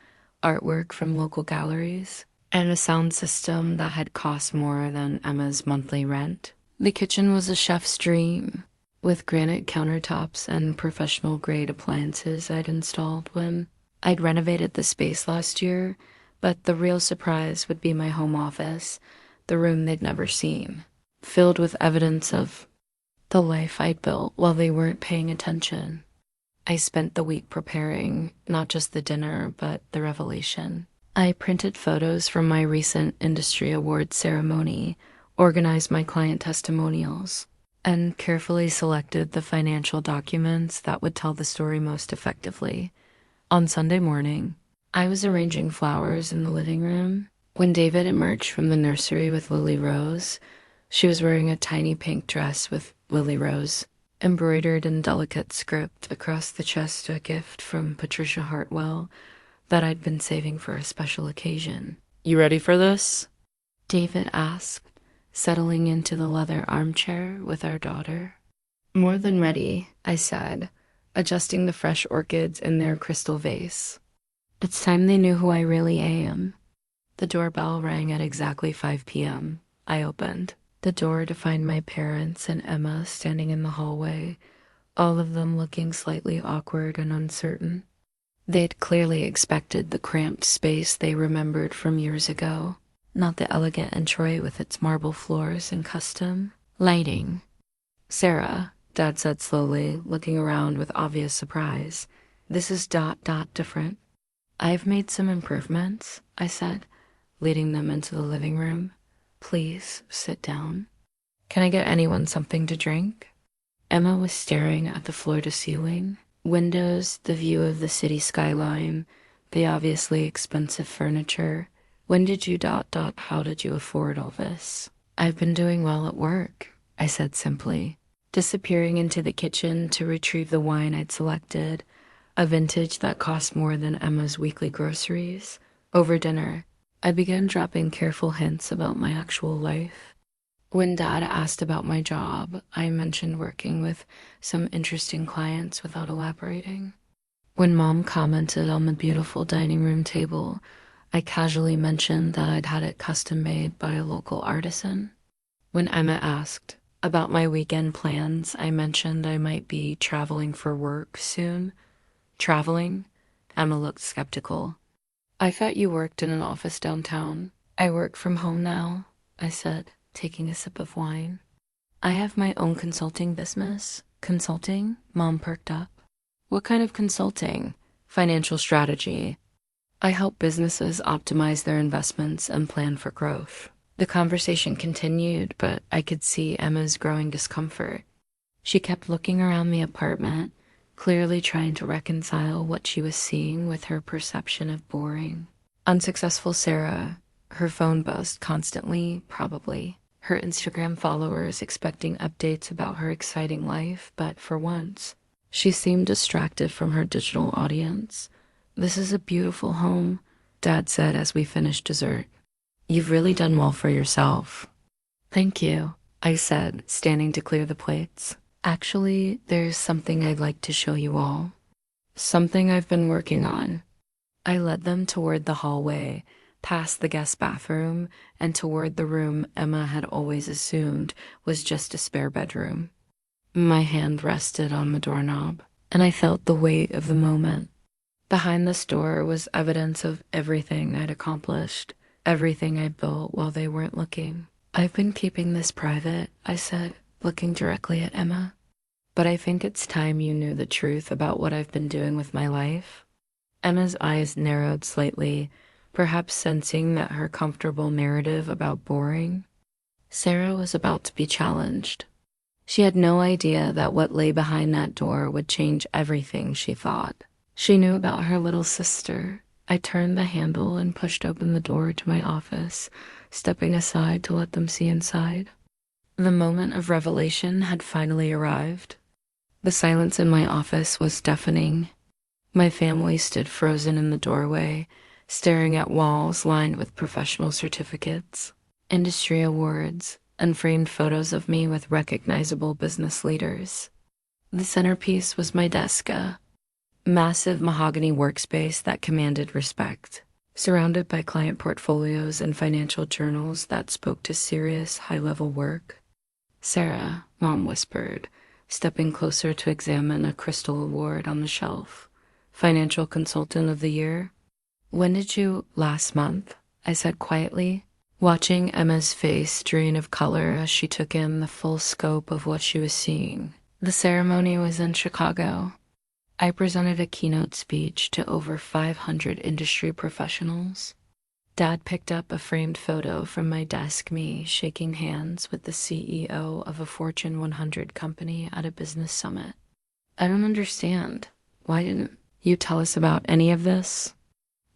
artwork from local galleries, and a sound system that had cost more than Emma's monthly rent. The kitchen was a chef's dream, with granite countertops and professional-grade appliances I'd installed when I'd renovated the space last year, but the real surprise would be my home office, the room they'd never seen, filled with evidence of the life I'd built while they weren't paying attention. I spent the week preparing not just the dinner, but the revelation. I printed photos from my recent industry awards ceremony, organized my client testimonials, and carefully selected the financial documents that would tell the story most effectively. On Sunday morning, I was arranging flowers in the living room when David emerged from the nursery with Lily Rose. She was wearing a tiny pink dress with Lily Rose embroidered in delicate script across the chest, a gift from Patricia Hartwell that I'd been saving for a special occasion. "You ready for this?" David asked, settling into the leather armchair with our daughter. "More than ready," I said, adjusting the fresh orchids in their crystal vase. It's time they knew who I really am. The doorbell rang at exactly 5 p.m. I opened the door to find my parents and Emma standing in the hallway, all of them looking slightly awkward and uncertain. They'd clearly expected the cramped space they remembered from years ago, not the elegant entry with its marble floors and custom lighting. "Sarah," Dad said slowly, looking around with obvious surprise, "this is ... different." "I've made some improvements," I said, leading them into the living room. "Please sit down. Can I get anyone something to drink?" Emma was staring at the floor-to-ceiling windows, the view of the city skyline, the obviously expensive furniture. "When did you ... how did you afford all this?" "I've been doing well at work," I said simply, disappearing into the kitchen to retrieve the wine I'd selected, a vintage that cost more than Emma's weekly groceries. Over dinner, I began dropping careful hints about my actual life. When Dad asked about my job, I mentioned working with some interesting clients without elaborating. When Mom commented on the beautiful dining room table, I casually mentioned that I'd had it custom made by a local artisan. When Emma asked about my weekend plans, I mentioned I might be traveling for work soon. "Traveling?" Emma looked skeptical. "I thought you worked in an office downtown." "I work from home now," I said, taking a sip of wine. "I have my own consulting business." "Consulting?" Mom perked up. "What kind of consulting?" "Financial strategy. I help businesses optimize their investments and plan for growth." The conversation continued, but I could see Emma's growing discomfort. She kept looking around the apartment, clearly trying to reconcile what she was seeing with her perception of boring. Unsuccessful Sarah. Her phone buzzed constantly, probably. Her Instagram followers expecting updates about her exciting life, but for once, she seemed distracted from her digital audience. "This is a beautiful home," Dad said as we finished dessert. "You've really done well for yourself." "Thank you," I said, standing to clear the plates. "Actually, there's something I'd like to show you all. Something I've been working on." I led them toward the hallway, past the guest bathroom, and toward the room Emma had always assumed was just a spare bedroom. My hand rested on the doorknob, and I felt the weight of the moment. Behind this door was evidence of everything I'd accomplished, everything I built while they weren't looking. "I've been keeping this private," I said, looking directly at Emma. "But I think it's time you knew the truth about what I've been doing with my life." Emma's eyes narrowed slightly, perhaps sensing that her comfortable narrative about boring. Sarah was about to be challenged. She had no idea that what lay behind that door would change everything she thought. She knew about her little sister. I turned the handle and pushed open the door to my office, stepping aside to let them see inside. The moment of revelation had finally arrived. The silence in my office was deafening. My family stood frozen in the doorway, staring at walls lined with professional certificates, industry awards, and framed photos of me with recognizable business leaders. The centerpiece was my desk, a massive mahogany workspace that commanded respect, surrounded by client portfolios and financial journals that spoke to serious, high-level work. "Sarah," Mom whispered, stepping closer to examine a crystal award on the shelf. "Financial Consultant of the Year." "When did you—" "Last month," I said quietly. watching Emma's face drain of color as she took in the full scope of what she was seeing. The ceremony was in Chicago. I presented a keynote speech to over 500 industry professionals. Dad picked up a framed photo from my desk, me shaking hands with the CEO of a Fortune 100 company at a business summit. I don't understand. Why didn't you tell us about any of this?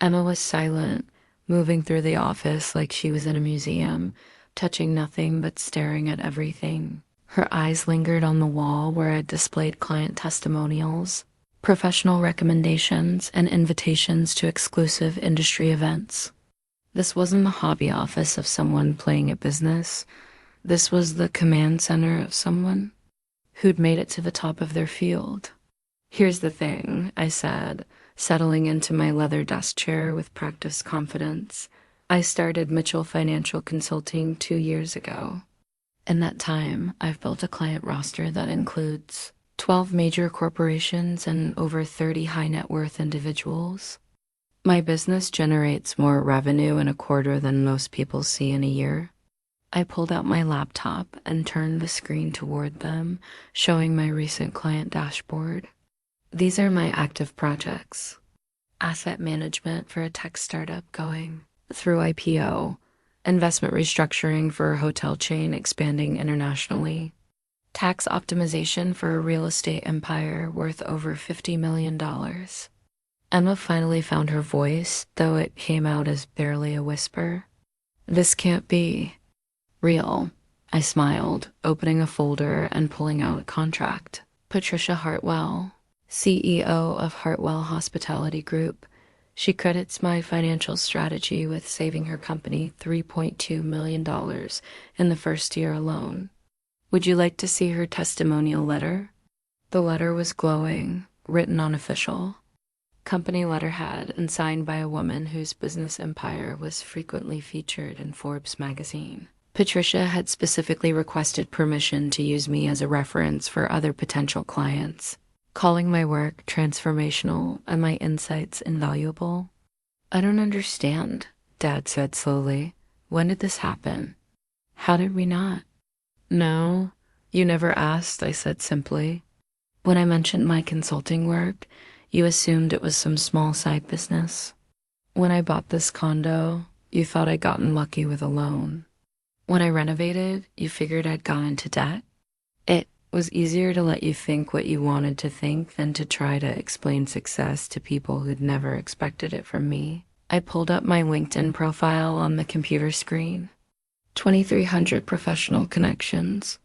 Emma was silent, moving through the office like she was in a museum, touching nothing but staring at everything. Her eyes lingered on the wall where I'd displayed client testimonials, professional recommendations, and invitations to exclusive industry events. This wasn't the hobby office of someone playing a business. This was the command center of someone who'd made it to the top of their field. Here's the thing, I said, settling into my leather desk chair with practiced confidence. I started Mitchell Financial Consulting 2 years ago. In that time, I've built a client roster that includes 12 major corporations and over 30 high net worth individuals. My business generates more revenue in a quarter than most people see in a year. I pulled out my laptop and turned the screen toward them, showing my recent client dashboard. These are my active projects. Asset management for a tech startup going through IPO, investment restructuring for a hotel chain expanding internationally, tax optimization for a real estate empire worth over $50 million. Emma finally found her voice, though it came out as barely a whisper. This can't be real. I smiled, opening a folder and pulling out a contract. Patricia Hartwell, CEO of Hartwell Hospitality Group. She credits my financial strategy with saving her company $3.2 million in the first year alone. Would you like to see her testimonial letter? The letter was glowing, written on official. Company letterhead and signed by a woman whose business empire was frequently featured in Forbes magazine. Patricia had specifically requested permission to use me as a reference for other potential clients, calling my work transformational and my insights invaluable. I don't understand, Dad said slowly. When did this happen? How did we not? No, you never asked, I said simply. When I mentioned my consulting work, you assumed it was some small side business. When I bought this condo, you thought I'd gotten lucky with a loan. When I renovated, you figured I'd gone into debt. It was easier to let you think what you wanted to think than to try to explain success to people who'd never expected it from me. I pulled up my LinkedIn profile on the computer screen. 2,300 professional connections.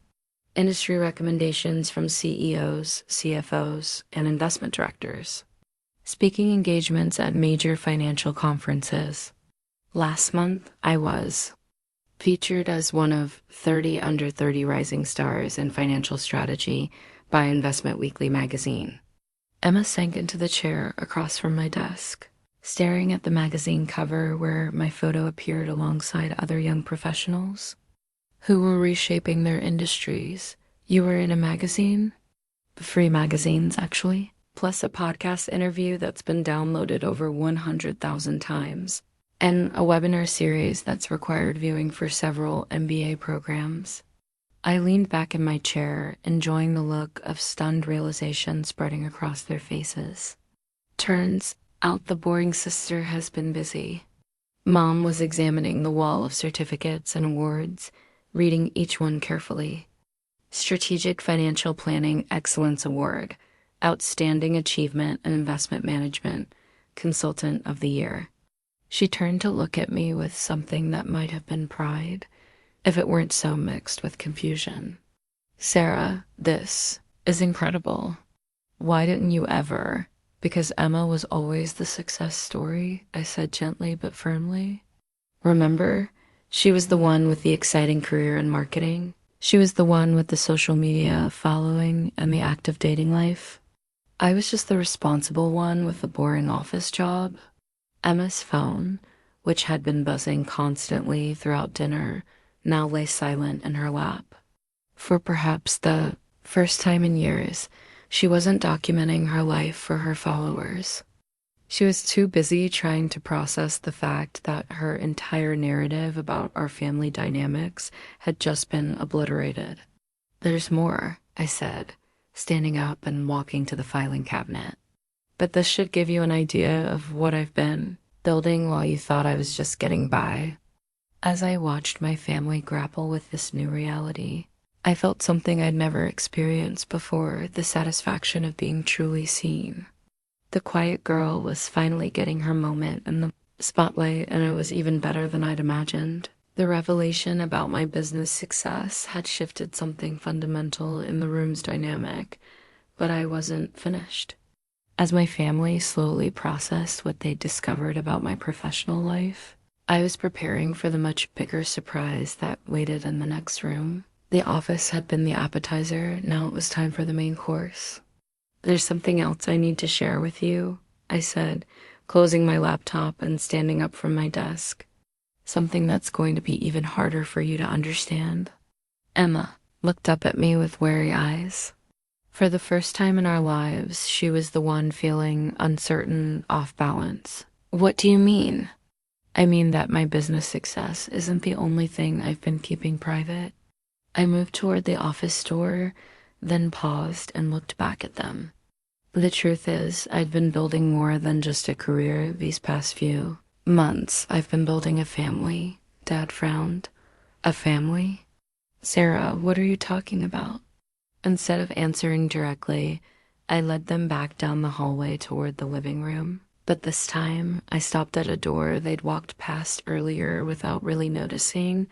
Industry recommendations from CEOs, CFOs, and investment directors. Speaking engagements at major financial conferences. Last month, I was featured as one of 30 under 30 rising stars in financial strategy by Investment Weekly magazine. Emma sank into the chair across from my desk, staring at the magazine cover where my photo appeared alongside other young professionals who were reshaping their industries. You were in a magazine? Free magazines, actually. Plus a podcast interview that's been downloaded over 100,000 times. And a webinar series that's required viewing for several MBA programs. I leaned back in my chair, enjoying the look of stunned realization spreading across their faces. Turns out the boring sister has been busy. Mom was examining the wall of certificates and awards, reading each one carefully. Strategic Financial Planning Excellence Award, Outstanding Achievement in Investment Management, Consultant of the Year. She turned to look at me with something that might have been pride, if it weren't so mixed with confusion. Sarah, this is incredible. Why didn't you ever? Because Emma was always the success story, I said gently but firmly. Remember? She was the one with the exciting career in marketing. She was the one with the social media following and the active dating life. I was just the responsible one with the boring office job. Emma's phone, which had been buzzing constantly throughout dinner, now lay silent in her lap. For perhaps the first time in years, she wasn't documenting her life for her followers. She was too busy trying to process the fact that her entire narrative about our family dynamics had just been obliterated. "There's more," I said, standing up and walking to the filing cabinet. "But this should give you an idea of what I've been building while you thought I was just getting by." As I watched my family grapple with this new reality, I felt something I'd never experienced before, the satisfaction of being truly seen. The quiet girl was finally getting her moment in the spotlight, and it was even better than I'd imagined. The revelation about my business success had shifted something fundamental in the room's dynamic, but I wasn't finished. As my family slowly processed what they'd discovered about my professional life, I was preparing for the much bigger surprise that waited in the next room. The office had been the appetizer, now it was time for the main course. "There's something else I need to share with you," I said, closing my laptop and standing up from my desk. "Something that's going to be even harder for you to understand." Emma looked up at me with wary eyes. For the first time in our lives, she was the one feeling uncertain, off balance. "What do you mean?" "I mean that my business success isn't the only thing I've been keeping private." I moved toward the office door, then paused and looked back at them. The truth is, I'd been building more than just a career these past few months. I've been building a family. Dad frowned. "A family? Sarah, what are you talking about?" Instead of answering directly, I led them back down the hallway toward the living room. But this time, I stopped at a door they'd walked past earlier without really noticing,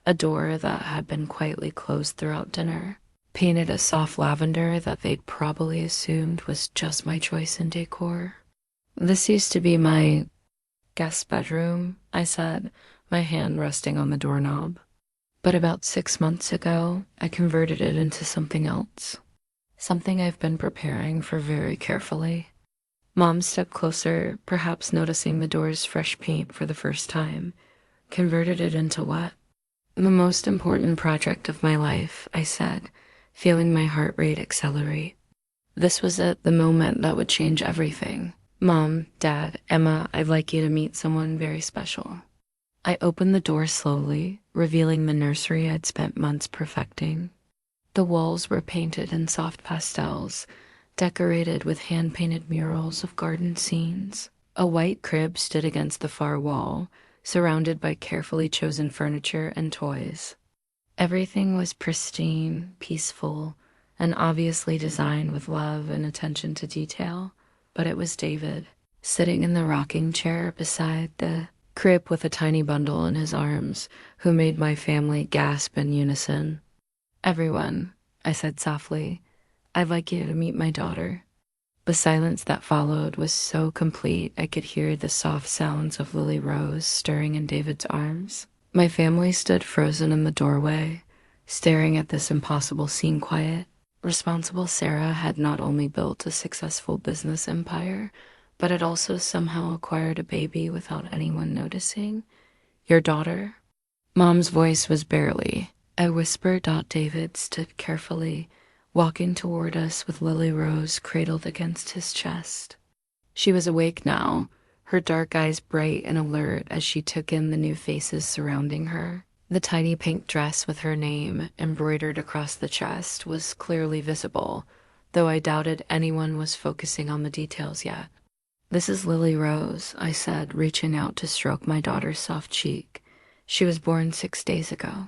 a door that had been quietly closed throughout dinner, painted a soft lavender that they'd probably assumed was just my choice in decor. "This used to be my guest bedroom," I said, my hand resting on the doorknob. "But about 6 months ago, I converted it into something else. Something I've been preparing for very carefully." Mom stepped closer, perhaps noticing the door's fresh paint for the first time. "Converted it into what?" "The most important project of my life," I said, feeling my heart rate accelerate. This was it, the moment that would change everything. "Mom, Dad, Emma, I'd like you to meet someone very special." I opened the door slowly, revealing the nursery I'd spent months perfecting. The walls were painted in soft pastels, decorated with hand-painted murals of garden scenes. A white crib stood against the far wall, surrounded by carefully chosen furniture and toys. Everything was pristine, peaceful, and obviously designed with love and attention to detail. But it was David, sitting in the rocking chair beside the crib with a tiny bundle in his arms, who made my family gasp in unison. "Everyone," I said softly, "I'd like you to meet my daughter." The silence that followed was so complete I could hear the soft sounds of Lily Rose stirring in David's arms. My family stood frozen in the doorway, staring at this impossible scene quiet. Responsible Sarah had not only built a successful business empire, but had also somehow acquired a baby without anyone noticing. "Your daughter?" Mom's voice was barely. I whispered. David stood carefully, walking toward us with Lily Rose cradled against his chest. She was awake now, her dark eyes bright and alert as she took in the new faces surrounding her. The tiny pink dress with her name embroidered across the chest was clearly visible, though I doubted anyone was focusing on the details yet. "This is Lily Rose," I said, reaching out to stroke my daughter's soft cheek. "She was born 6 days ago."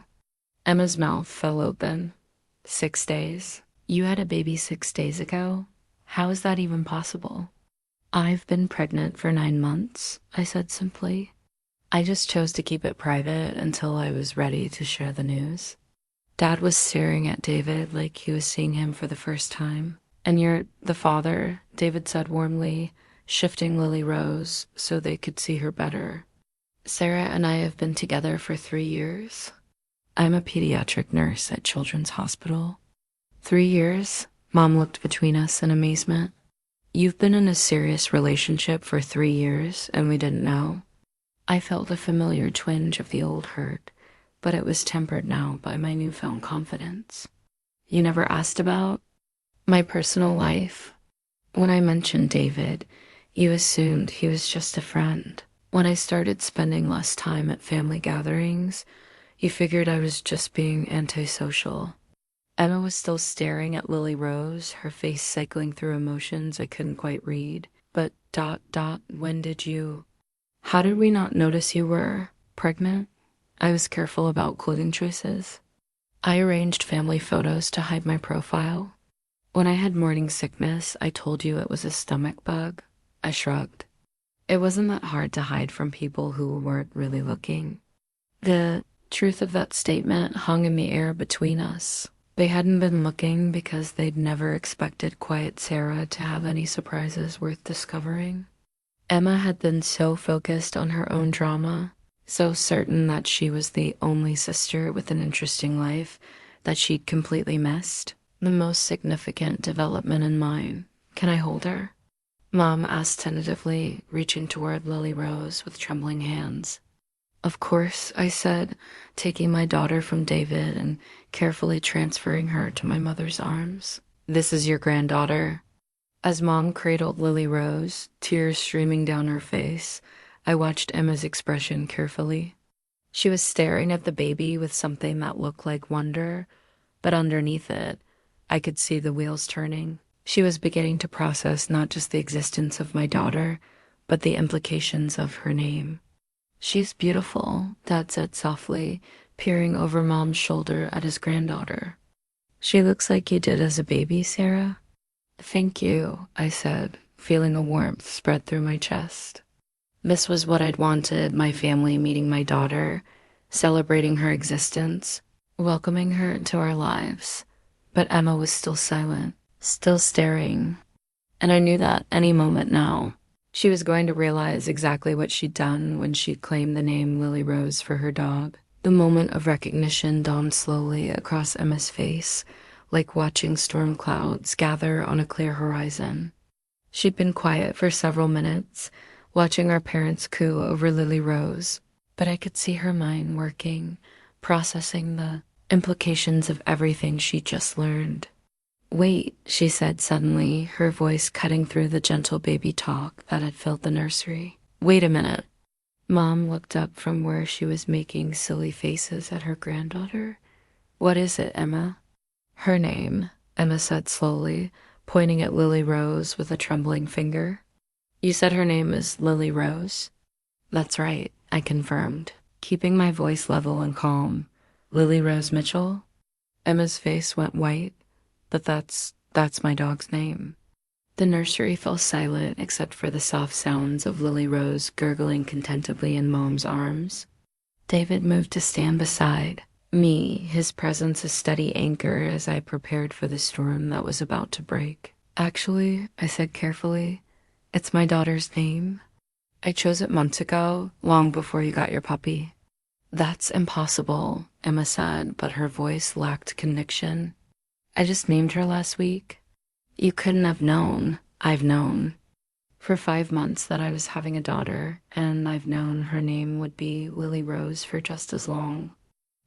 Emma's mouth fell open. 6 days? You had a baby 6 days ago? How is that even possible? "I've been pregnant for 9 months," I said simply. I just chose to keep it private until I was ready to share the news. Dad was staring at David like he was seeing him for the first time. "And you're the father," David said warmly, shifting Lily Rose so they could see her better. "Sarah and I have been together for 3 years. I'm a pediatric nurse at Children's Hospital." 3 years? Mom looked between us in amazement. "You've been in a serious relationship for 3 years, and we didn't know?" I felt a familiar twinge of the old hurt, but it was tempered now by my newfound confidence. "You never asked about my personal life?" When I mentioned David, You assumed he was just a friend. When I started spending less time at family gatherings, you figured I was just being antisocial. Emma was still staring at Lily Rose, her face cycling through emotions I couldn't quite read. But when did you... How did we not notice you were pregnant? I was careful about clothing choices. I arranged family photos to hide my profile. When I had morning sickness, I told you it was a stomach bug. I shrugged. It wasn't that hard to hide from people who weren't really looking. The truth of that statement hung in the air between us. They hadn't been looking because they'd never expected quiet Sarah to have any surprises worth discovering. Emma had been so focused on her own drama, so certain that she was the only sister with an interesting life, that she'd completely missed the most significant development in mine. Can I hold her? Mom asked tentatively, reaching toward Lily Rose with trembling hands. Of course, I said, taking my daughter from David and carefully transferring her to my mother's arms. This is your granddaughter. As Mom cradled Lily Rose, tears streaming down her face, I watched Emma's expression carefully. She was staring at the baby with something that looked like wonder, but underneath it, I could see the wheels turning. She was beginning to process not just the existence of my daughter, but the implications of her name. She's beautiful, Dad said softly, peering over Mom's shoulder at his granddaughter. She looks like you did as a baby, Sarah. Thank you, I said, feeling a warmth spread through my chest. This was what I'd wanted, my family meeting my daughter, celebrating her existence, welcoming her into our lives. But Emma was still silent, still staring, and I knew that any moment now, she was going to realize exactly what she'd done when she claimed the name Lily Rose for her dog. The moment of recognition dawned slowly across Emma's face, like watching storm clouds gather on a clear horizon. She'd been quiet for several minutes, watching our parents coo over Lily Rose, but I could see her mind working, processing the implications of everything she'd just learned. Wait, she said suddenly, her voice cutting through the gentle baby talk that had filled the nursery. Wait a minute. Mom looked up from where she was making silly faces at her granddaughter. What is it, Emma? Her name, Emma said slowly, pointing at Lily Rose with a trembling finger. You said her name is Lily Rose? That's right, I confirmed, keeping my voice level and calm. Lily Rose Mitchell? Emma's face went white. But that's my dog's name. The nursery fell silent except for the soft sounds of Lily Rose gurgling contentedly in Mom's arms. David moved to stand beside me, his presence a steady anchor as I prepared for the storm that was about to break. Actually, I said carefully, it's my daughter's name. I chose it months ago, long before you got your puppy. That's impossible, Emma said, but her voice lacked conviction. I just named her last week. You couldn't have known. I've known. For 5 months that I was having a daughter, and I've known her name would be Lily Rose for just as long.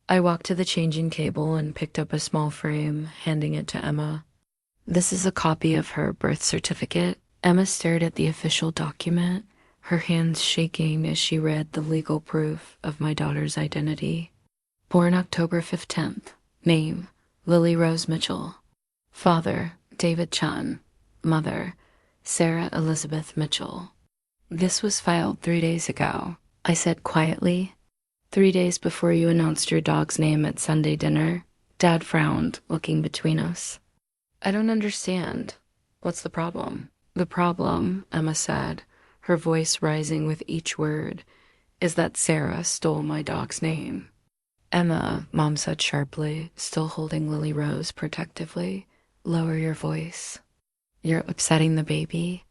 I walked to the changing table and picked up a small frame, handing it to Emma. This is a copy of her birth certificate. Emma stared at the official document, her hands shaking as she read the legal proof of my daughter's identity. Born October 15th. Name, Lily Rose Mitchell. Father, David Chun. Mother, Sarah Elizabeth Mitchell. This was filed 3 days ago, I said quietly. 3 days before you announced your dog's name at Sunday dinner. Dad frowned, looking between us. I don't understand. What's the problem? The problem, Emma said, her voice rising with each word, is that Sarah stole my dog's name. Emma, Mom said sharply, still holding Lily Rose protectively, lower your voice. You're upsetting the baby.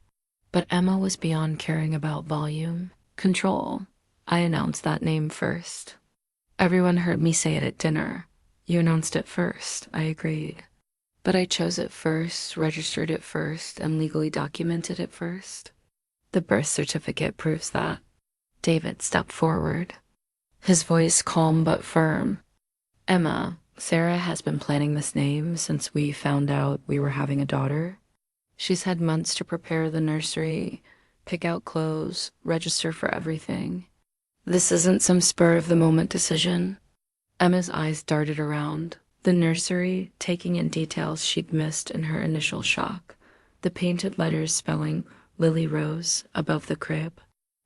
But Emma was beyond caring about volume. Control. I announced that name first. Everyone heard me say it at dinner. You announced it first, I agreed. But I chose it first, registered it first, and legally documented it first. The birth certificate proves that. David stepped forward, his voice calm but firm. Emma, Sarah has been planning this name since we found out we were having a daughter. She's had months to prepare the nursery, pick out clothes, register for everything. This isn't some spur-of-the-moment decision. Emma's eyes darted around, the nursery taking in details she'd missed in her initial shock. The painted letters spelling Lily Rose above the crib.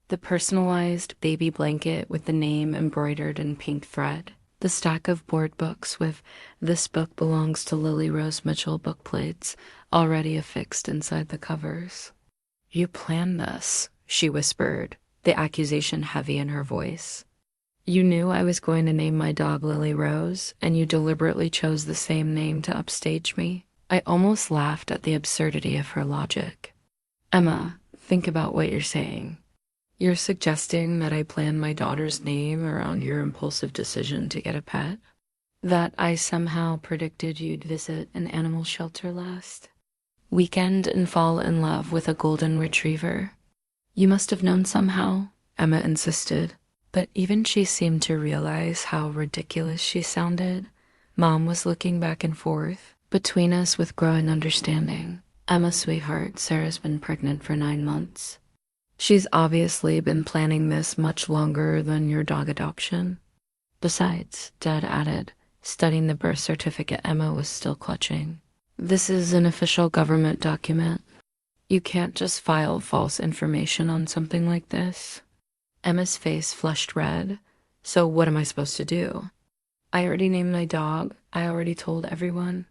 The personalized baby blanket with the name embroidered in pink thread. The stack of board books with "This book belongs to Lily Rose Mitchell" bookplates already affixed inside the covers. "You planned this," she whispered, the accusation heavy in her voice. "You knew I was going to name my dog Lily Rose, and you deliberately chose the same name to upstage me." I almost laughed at the absurdity of her logic. "Emma, think about what you're saying. You're suggesting that I planned my daughter's name around your impulsive decision to get a pet? That I somehow predicted you'd visit an animal shelter last weekend and fall in love with a golden retriever? You must have known somehow," Emma insisted. But even she seemed to realize how ridiculous she sounded. Mom was looking back and forth between us with growing understanding. "Emma, sweetheart, Sarah's been pregnant for 9 months. She's obviously been planning this much longer than your dog adoption. Besides," Dad added, studying the birth certificate Emma was still clutching, "this is an official government document. You can't just file false information on something like this." Emma's face flushed red. "So what am I supposed to do?" "I already named my dog. I already told everyone.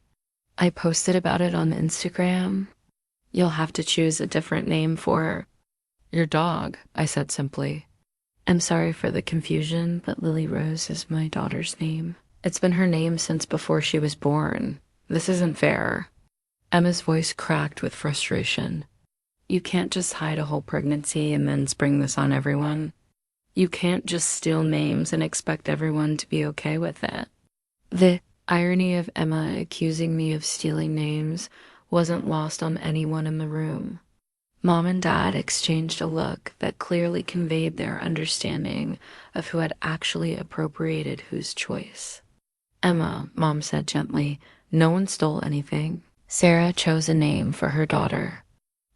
I posted about it on Instagram. You'll have to choose a different name for your dog," I said simply. "I'm sorry for the confusion, but Lily Rose is my daughter's name. It's been her name since before she was born. This isn't fair." Emma's voice cracked with frustration. "You can't just hide a whole pregnancy and then spring this on everyone. You can't just steal names and expect everyone to be okay with it." The irony of Emma accusing me of stealing names wasn't lost on anyone in the room. Mom and Dad exchanged a look that clearly conveyed their understanding of who had actually appropriated whose choice. "Emma," Mom said gently, "no one stole anything. Sarah chose a name for her daughter.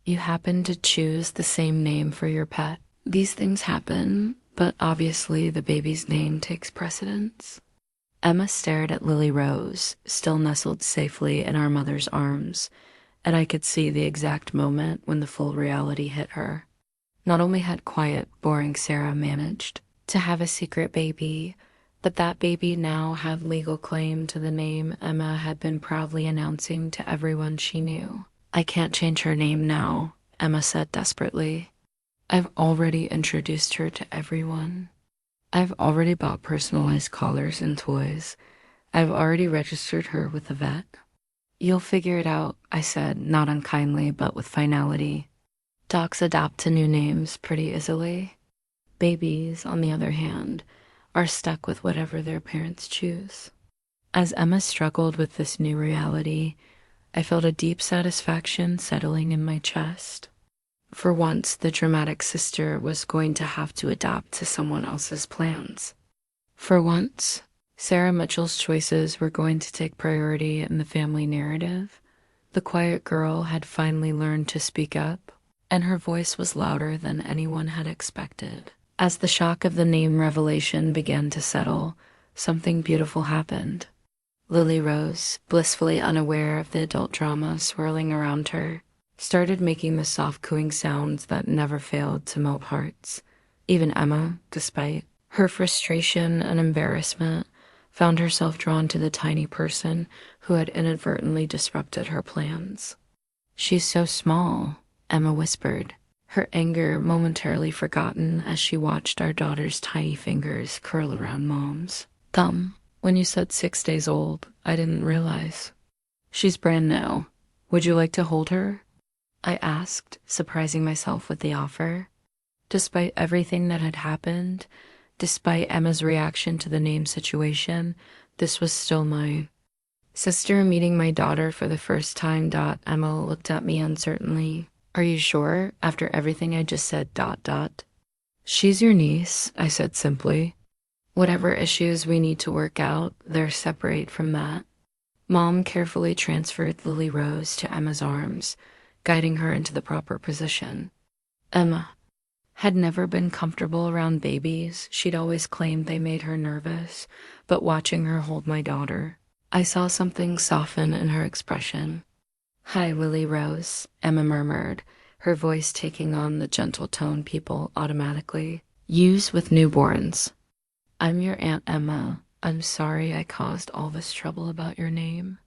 You happened to choose the same name for your pet. These things happen, but obviously the baby's name takes precedence." Emma stared at Lily Rose, still nestled safely in our mother's arms, and I could see the exact moment when the full reality hit her. Not only had quiet, boring Sarah managed to have a secret baby, but that baby now had legal claim to the name Emma had been proudly announcing to everyone she knew. "I can't change her name now," Emma said desperately. "I've already introduced her to everyone. I've already bought personalized collars and toys. I've already registered her with the vet." "You'll figure it out," I said, not unkindly, but with finality. "Dogs adapt to new names pretty easily. Babies, on the other hand, are stuck with whatever their parents choose." As Emma struggled with this new reality, I felt a deep satisfaction settling in my chest. For once, the dramatic sister was going to have to adapt to someone else's plans. For once, Sarah Mitchell's choices were going to take priority in the family narrative. The quiet girl had finally learned to speak up, and her voice was louder than anyone had expected. As the shock of the name revelation began to settle, something beautiful happened. Lily Rose, blissfully unaware of the adult drama swirling around her, started making the soft cooing sounds that never failed to melt hearts. Even Emma, despite her frustration and embarrassment, found herself drawn to the tiny person who had inadvertently disrupted her plans. "She's so small," Emma whispered, her anger momentarily forgotten as she watched our daughter's tiny fingers curl around Mom's thumb. "When you said 6 days old, I didn't realize. She's brand new. Would you like to hold her?" I asked, surprising myself with the offer. Despite everything that had happened, despite Emma's reaction to the name situation, this was still my sister meeting my daughter for the first time. Emma looked at me uncertainly. "Are you sure, after everything I just said, ... "She's your niece," I said simply. "Whatever issues we need to work out, they're separate from that." Mom carefully transferred Lily Rose to Emma's arms, guiding her into the proper position. Emma had never been comfortable around babies. She'd always claimed they made her nervous, but watching her hold my daughter, I saw something soften in her expression. "Hi, Lily Rose," Emma murmured, her voice taking on the gentle tone people automatically use with newborns. "I'm your Aunt Emma. I'm sorry I caused all this trouble about your name."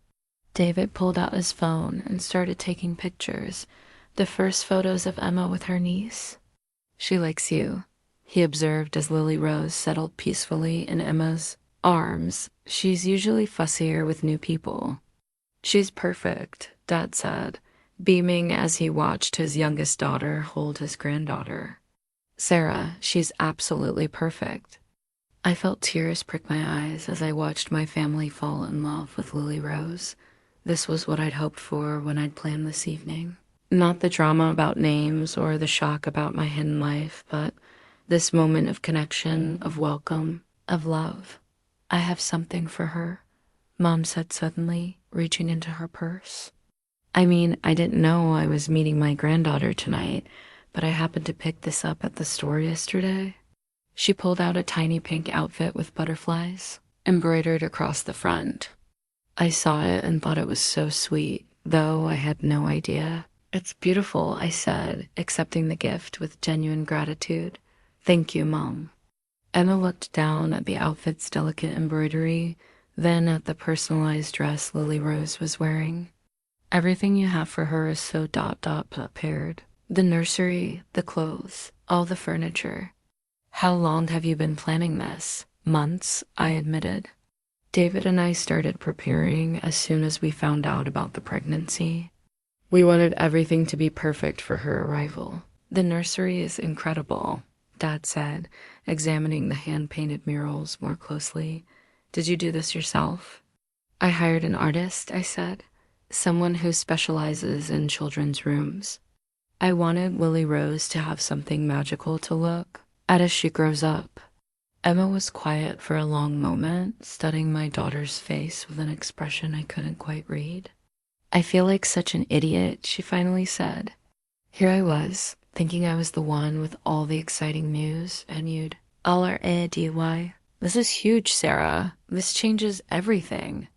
David pulled out his phone and started taking pictures, the first photos of Emma with her niece. "She likes you," he observed as Lily Rose settled peacefully in Emma's arms. "She's usually fussier with new people." "She's perfect," Dad said, beaming as he watched his youngest daughter hold his granddaughter. "Sarah, she's absolutely perfect." I felt tears prick my eyes as I watched my family fall in love with Lily Rose. This was what I'd hoped for when I'd planned this evening. Not the drama about names or the shock about my hidden life, but this moment of connection, of welcome, of love. "I have something for her," Mom said suddenly, reaching into her purse. I mean, I didn't know I was meeting my granddaughter tonight, but I happened to pick this up at the store yesterday. She pulled out a tiny pink outfit with butterflies, embroidered across the front. I saw it and thought it was so sweet, though I had no idea. "It's beautiful," I said, accepting the gift with genuine gratitude. "Thank you, Mom." Emma looked down at the outfit's delicate embroidery, then at the personalized dress Lily Rose was wearing. "Everything you have for her is so prepared. The nursery, the clothes, all the furniture." "How long have you been planning this?" "Months," I admitted. "David and I started preparing as soon as we found out about the pregnancy. We wanted everything to be perfect for her arrival." "The nursery is incredible," Dad said, examining the hand-painted murals more closely. "Did you do this yourself?" "I hired an artist," I said. "Someone who specializes in children's rooms. I wanted Lily Rose to have something magical to look at as she grows up." Emma was quiet for a long moment, studying my daughter's face with an expression I couldn't quite read. "I feel like such an idiot," she finally said. "Here I was, thinking I was the one with all the exciting news, and you'd all our DY. This is huge, Sarah. This changes everything."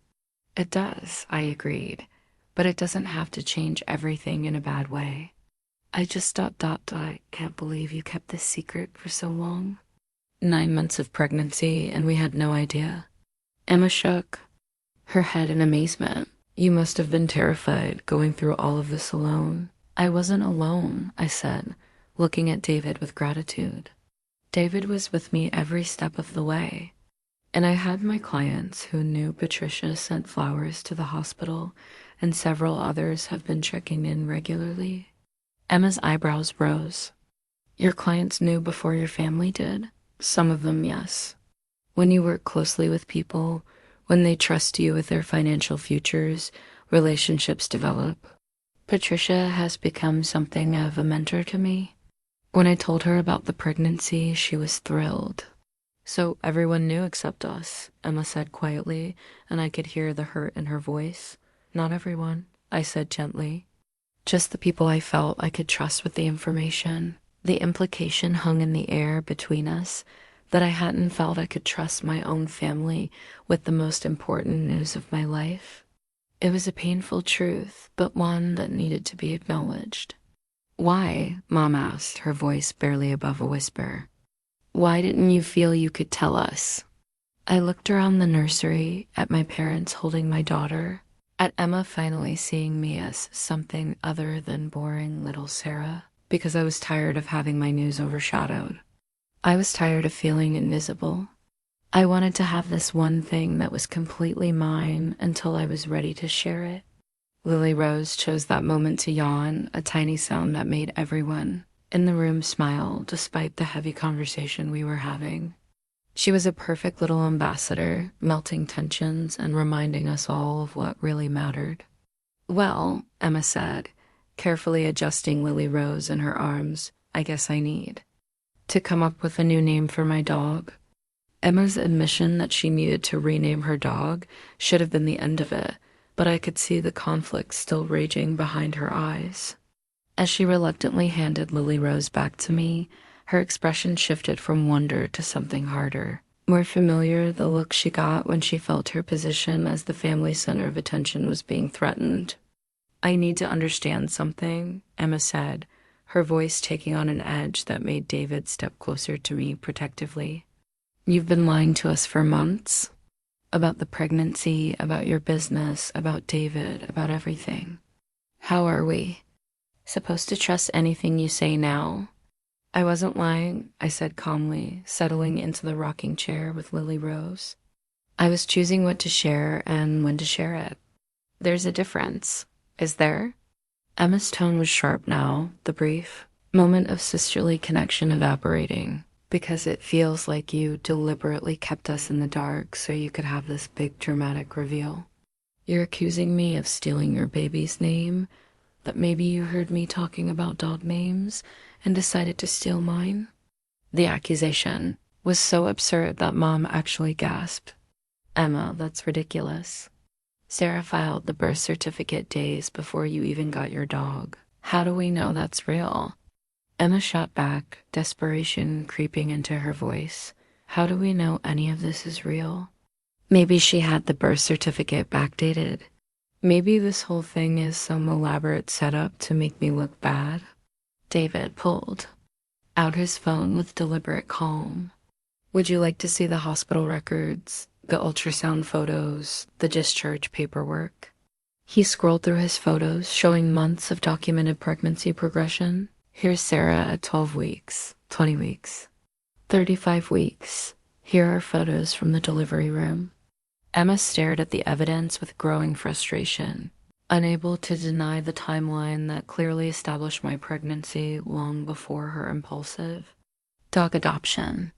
"It does," I agreed, "but it doesn't have to change everything in a bad way." I just I can't believe you kept this secret for so long. 9 months of pregnancy, and we had no idea. Emma shook her head in amazement. "You must have been terrified going through all of this alone." "I wasn't alone," I said, looking at David with gratitude. "David was with me every step of the way. And I had my clients who knew Patricia sent flowers to the hospital, and several others have been checking in regularly." Emma's eyebrows rose. "Your clients knew before your family did?" "Some of them, yes. When you work closely with people, when they trust you with their financial futures, relationships develop. Patricia has become something of a mentor to me. When I told her about the pregnancy, she was thrilled." "So everyone knew except us," Emma said quietly, and I could hear the hurt in her voice. "Not everyone," I said gently. "Just the people I felt I could trust with the information." The implication hung in the air between us that I hadn't felt I could trust my own family with the most important news of my life. It was a painful truth, but one that needed to be acknowledged. "Why?" Mom asked, her voice barely above a whisper. "Why didn't you feel you could tell us?" I looked around the nursery, at my parents holding my daughter, at Emma finally seeing me as something other than boring little Sarah, because I was tired of having my news overshadowed. I was tired of feeling invisible. I wanted to have this one thing that was completely mine until I was ready to share it. Lily Rose chose that moment to yawn, a tiny sound that made everyone in the room smile despite the heavy conversation we were having. She was a perfect little ambassador, melting tensions and reminding us all of what really mattered. "Well," Emma said, carefully adjusting Lily Rose in her arms, "I guess I need to come up with a new name for my dog." Emma's admission that she needed to rename her dog should have been the end of it, but I could see the conflict still raging behind her eyes. As she reluctantly handed Lily Rose back to me, her expression shifted from wonder to something harder, more familiar, the look she got when she felt her position as the family center of attention was being threatened. "I need to understand something," Emma said, her voice taking on an edge that made David step closer to me protectively. "You've been lying to us for months. About the pregnancy, about your business, about David, about everything. How are we supposed to trust anything you say now?" "I wasn't lying," I said calmly, settling into the rocking chair with Lily Rose. "I was choosing what to share and when to share it. There's a difference, is there?" Emma's tone was sharp now, the brief moment of sisterly connection evaporating, because it feels like you deliberately kept us in the dark so you could have this big dramatic reveal. "You're accusing me of stealing your baby's name, that maybe you heard me talking about dog names and decided to steal mine?" The accusation was so absurd that Mom actually gasped. "Emma, that's ridiculous. Sarah filed the birth certificate days before you even got your dog. How do we know that's real?" Emma shot back, desperation creeping into her voice. "How do we know any of this is real? Maybe she had the birth certificate backdated. Maybe this whole thing is some elaborate setup to make me look bad." David pulled out his phone with deliberate calm. "Would you like to see the hospital records, the ultrasound photos, the discharge paperwork?" He scrolled through his photos, showing months of documented pregnancy progression. "Here's Sarah at 12 weeks, 20 weeks, 35 weeks. Here are photos from the delivery room." Emma stared at the evidence with growing frustration, unable to deny the timeline that clearly established my pregnancy long before her impulsive dog adoption.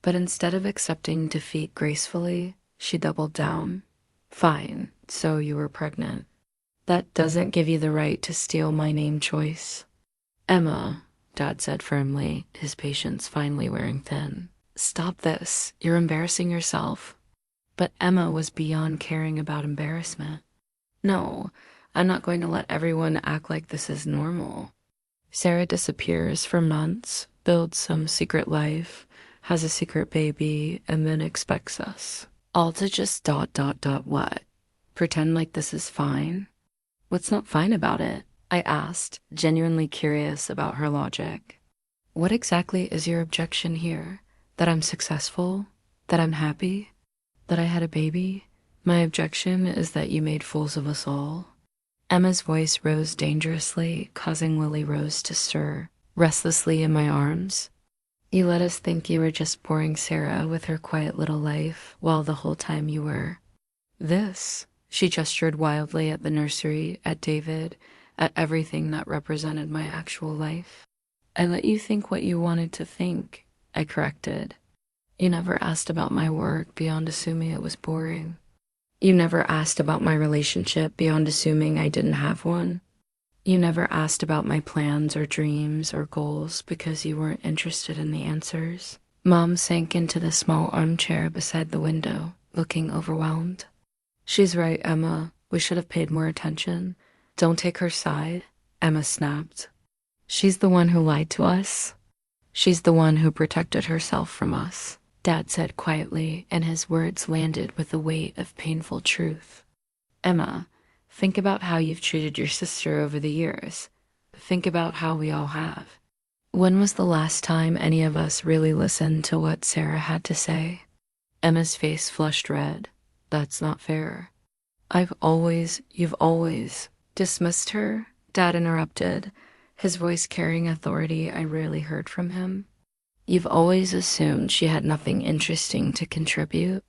But instead of accepting defeat gracefully, she doubled down. "Fine, so you were pregnant. That doesn't give you the right to steal my name choice." "Emma," Dad said firmly, his patience finally wearing thin. "Stop this. You're embarrassing yourself." But Emma was beyond caring about embarrassment. "No, I'm not going to let everyone act like this is normal. Sarah disappears for months, builds some secret life, has a secret baby, and then expects us all to just ... what? Pretend like this is fine? What's not fine about it?" I asked, genuinely curious about her logic. "What exactly is your objection here? That I'm successful? That I'm happy? That I had a baby? My objection is that you made fools of us all." Emma's voice rose dangerously, causing Lily Rose to stir restlessly in my arms. "You let us think you were just boring Sarah with her quiet little life, while the whole time you were this." She gestured wildly at the nursery, at David, at everything that represented my actual life. "I let you think what you wanted to think," I corrected. "You never asked about my work beyond assuming it was boring. You never asked about my relationship beyond assuming I didn't have one. You never asked about my plans or dreams or goals because you weren't interested in the answers." Mom sank into the small armchair beside the window, looking overwhelmed. "She's right, Emma. We should have paid more attention. Don't take her side," Emma snapped. "She's the one who lied to us. She's the one who protected herself from us," Dad said quietly, and his words landed with the weight of painful truth. "Emma, think about how you've treated your sister over the years. Think about how we all have. When was the last time any of us really listened to what Sarah had to say?" Emma's face flushed red. "That's not fair." You've always dismissed her," Dad interrupted, his voice carrying authority I rarely heard from him. "You've always assumed she had nothing interesting to contribute.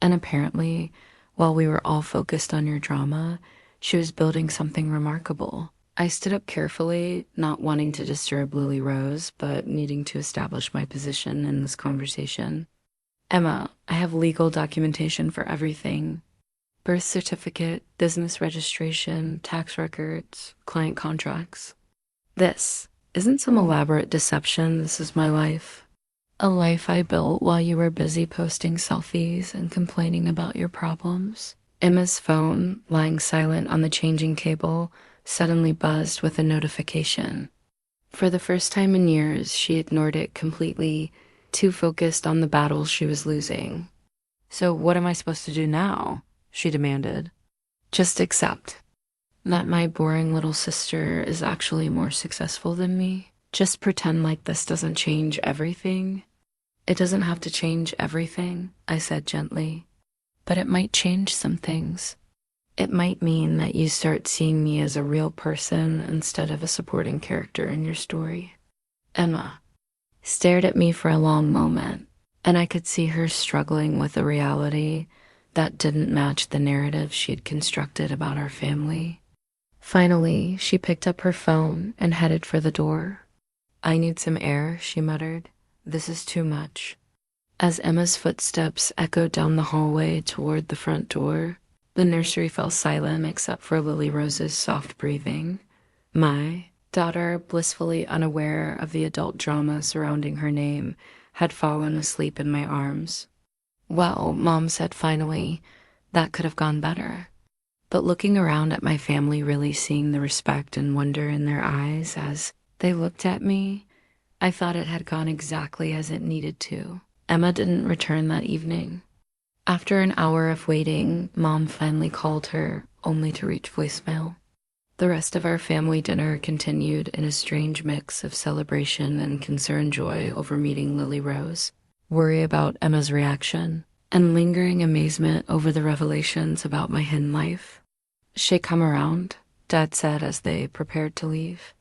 And apparently, while we were all focused on your drama, she was building something remarkable." I stood up carefully, not wanting to disturb Lily Rose, but needing to establish my position in this conversation. "Emma, I have legal documentation for everything. Birth certificate, business registration, tax records, client contracts. This isn't some elaborate deception. This is my life. A life I built while you were busy posting selfies and complaining about your problems." Emma's phone, lying silent on the changing table, suddenly buzzed with a notification. For the first time in years, she ignored it completely, too focused on the battles she was losing. "So what am I supposed to do now?" she demanded. "Just accept that my boring little sister is actually more successful than me. Just pretend like this doesn't change everything." "It doesn't have to change everything," I said gently, "but it might change some things. It might mean that you start seeing me as a real person instead of a supporting character in your story." Emma stared at me for a long moment, and I could see her struggling with a reality that didn't match the narrative she'd constructed about our family. Finally, she picked up her phone and headed for the door. "I need some air," she muttered. "This is too much." As Emma's footsteps echoed down the hallway toward the front door, the nursery fell silent except for Lily Rose's soft breathing. My daughter, blissfully unaware of the adult drama surrounding her name, had fallen asleep in my arms. "Well," Mom said finally, "that could have gone better." But looking around at my family, really seeing the respect and wonder in their eyes as they looked at me, I thought it had gone exactly as it needed to. Emma didn't return that evening. After an hour of waiting, Mom finally called her, only to reach voicemail. The rest of our family dinner continued in a strange mix of celebration and concerned joy over meeting Lily Rose, worry about Emma's reaction, and lingering amazement over the revelations about my hidden life. "She come around," Dad said as they prepared to leave.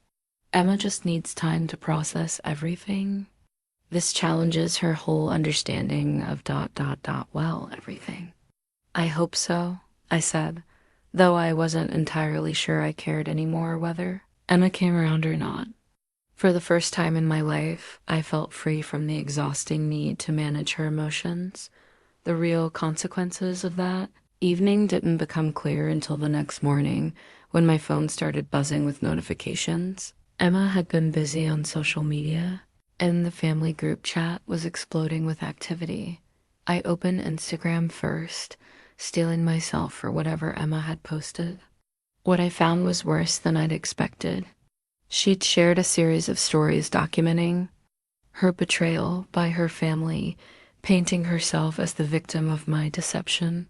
"Emma just needs time to process everything. This challenges her whole understanding of ... well, everything." "I hope so," I said, though I wasn't entirely sure I cared anymore whether Emma came around or not. For the first time in my life, I felt free from the exhausting need to manage her emotions. The real consequences of that evening didn't become clear until the next morning when my phone started buzzing with notifications. Emma had been busy on social media, and the family group chat was exploding with activity. I opened Instagram first, steeling myself for whatever Emma had posted. What I found was worse than I'd expected. She'd shared a series of stories documenting her betrayal by her family, painting herself as the victim of my deception.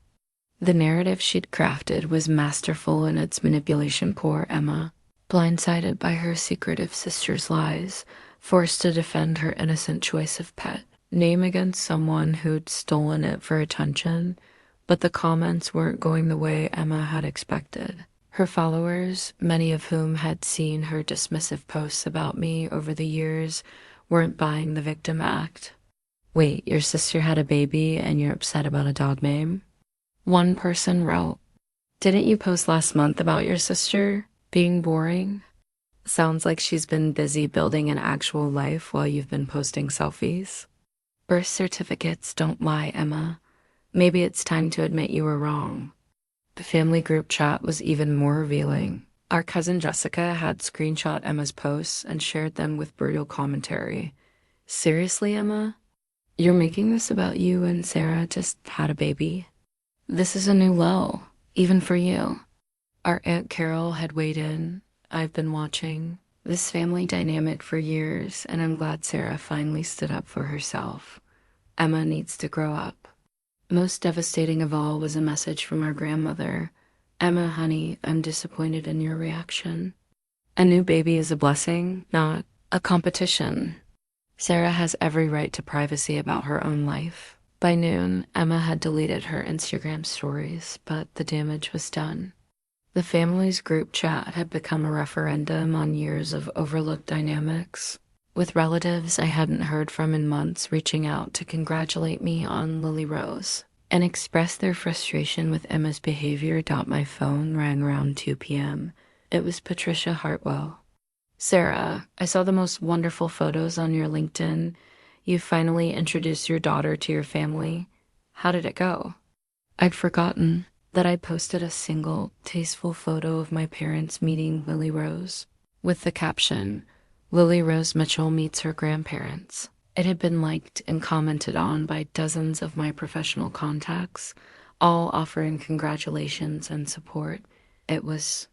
The narrative she'd crafted was masterful in its manipulation. Poor Emma, blindsided by her secretive sister's lies, forced to defend her innocent choice of pet name against someone who'd stolen it for attention. But the comments weren't going the way Emma had expected. Her followers, many of whom had seen her dismissive posts about me over the years, weren't buying the victim act. "Wait, your sister had a baby and you're upset about a dog name?" One person wrote, "Didn't you post last month about your sister being boring? Sounds like she's been busy building an actual life while you've been posting selfies." "Birth certificates don't lie, Emma. Maybe it's time to admit you were wrong." The family group chat was even more revealing. Our cousin Jessica had screenshot Emma's posts and shared them with brutal commentary. "Seriously, Emma? You're making this about you and Sarah just had a baby? This is a new low, even for you." Our Aunt Carol had weighed in. "I've been watching this family dynamic for years, and I'm glad Sarah finally stood up for herself. Emma needs to grow up." Most devastating of all was a message from our grandmother. "Emma, honey, I'm disappointed in your reaction. A new baby is a blessing, not a competition. Sarah has every right to privacy about her own life." By noon, Emma had deleted her Instagram stories, but the damage was done. The family's group chat had become a referendum on years of overlooked dynamics, with relatives I hadn't heard from in months reaching out to congratulate me on Lily Rose and express their frustration with Emma's behavior. My phone rang around 2 p.m. It was Patricia Hartwell. "Sarah, I saw the most wonderful photos on your LinkedIn. You finally introduced your daughter to your family. How did it go?" I'd forgotten that I posted a single, tasteful photo of my parents meeting Lily Rose, with the caption, "Lily Rose Mitchell meets her grandparents." It had been liked and commented on by dozens of my professional contacts, all offering congratulations and support. It was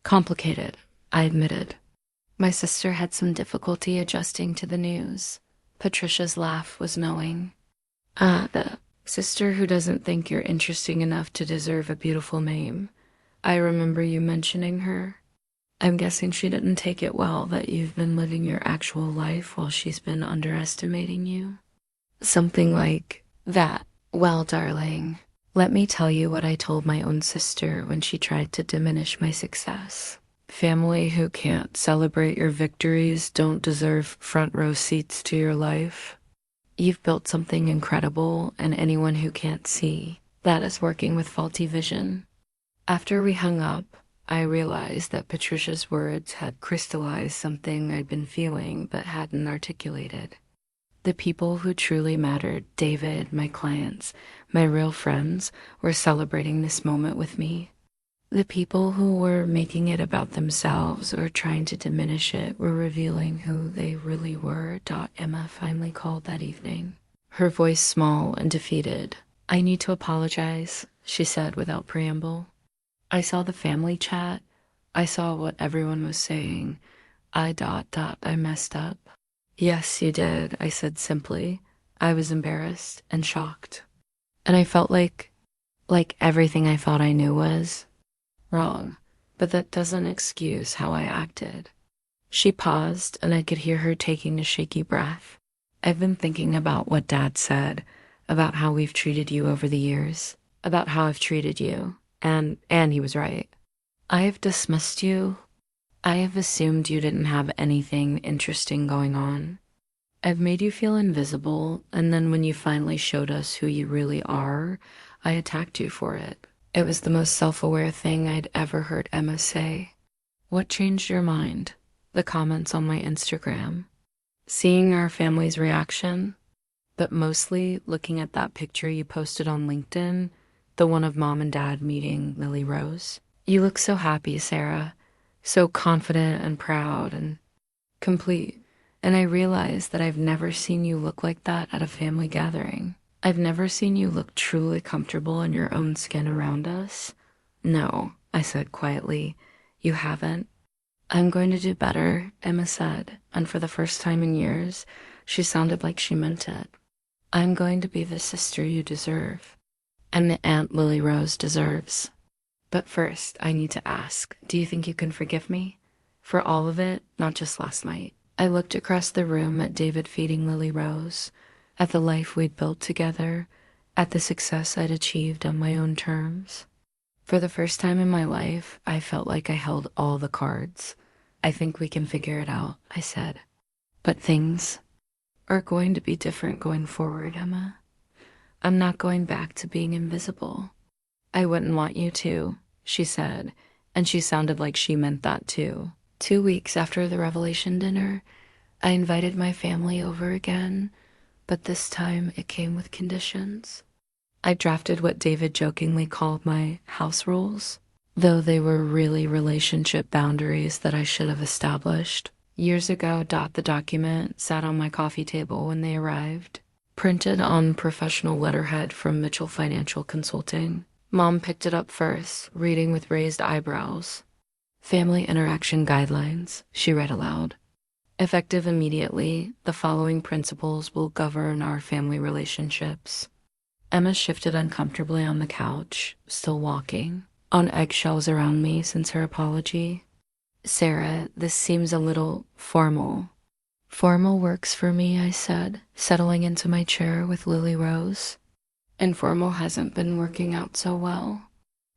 Complicated, I admitted. My sister had some difficulty adjusting to the news. Patricia's laugh was knowing. Ah, the sister who doesn't think you're interesting enough to deserve a beautiful name. I remember you mentioning her. I'm guessing she didn't take it well that you've been living your actual life while she's been underestimating you. Something like that. Well, darling, let me tell you what I told my own sister when she tried to diminish my success. Family who can't celebrate your victories don't deserve front row seats to your life. You've built something incredible, and anyone who can't see that is working with faulty vision. After we hung up, I realized that Patricia's words had crystallized something I'd been feeling but hadn't articulated. The people who truly mattered, David, my clients, my real friends, were celebrating this moment with me. The people who were making it about themselves or trying to diminish it were revealing who they really were. Emma finally called that evening, her voice small and defeated. I need to apologize, she said without preamble. I saw the family chat. I saw what everyone was saying. I messed up. Yes, you did, I said simply. I was embarrassed and shocked. And I felt like everything I thought I knew was wrong, but that doesn't excuse how I acted. She paused, and I could hear her taking a shaky breath. I've been thinking about what Dad said, about how we've treated you over the years, about how I've treated you, and he was right. I have dismissed you. I have assumed you didn't have anything interesting going on. I've made you feel invisible, and then when you finally showed us who you really are, I attacked you for it. It was the most self-aware thing I'd ever heard Emma say. What changed your mind? The comments on my Instagram. Seeing our family's reaction, but mostly looking at that picture you posted on LinkedIn, the one of Mom and Dad meeting Lily Rose. You look so happy, Sarah. So confident and proud and complete. And I realized that I've never seen you look like that at a family gathering. I've never seen you look truly comfortable in your own skin around us. No, I said quietly, you haven't. I'm going to do better, Emma said, and for the first time in years, she sounded like she meant it. I'm going to be the sister you deserve, and the Aunt Lily Rose deserves. But first, I need to ask, do you think you can forgive me? For all of it, not just last night. I looked across the room at David feeding Lily Rose, at the life we'd built together, at the success I'd achieved on my own terms. For the first time in my life, I felt like I held all the cards. I think we can figure it out, I said. But things are going to be different going forward, Emma. I'm not going back to being invisible. I wouldn't want you to, she said, and she sounded like she meant that too. 2 weeks after the Revelation dinner, I invited my family over again, but this time it came with conditions. I drafted what David jokingly called my house rules, though they were really relationship boundaries that I should have established. Years ago, the document sat on my coffee table when they arrived, printed on professional letterhead from Mitchell Financial Consulting. Mom picked it up first, reading with raised eyebrows. Family Interaction Guidelines, she read aloud. Effective immediately, the following principles will govern our family relationships. Emma shifted uncomfortably on the couch, still walking, on eggshells around me since her apology. Sarah, this seems a little formal. Formal works for me, I said, settling into my chair with Lily Rose. Informal hasn't been working out so well.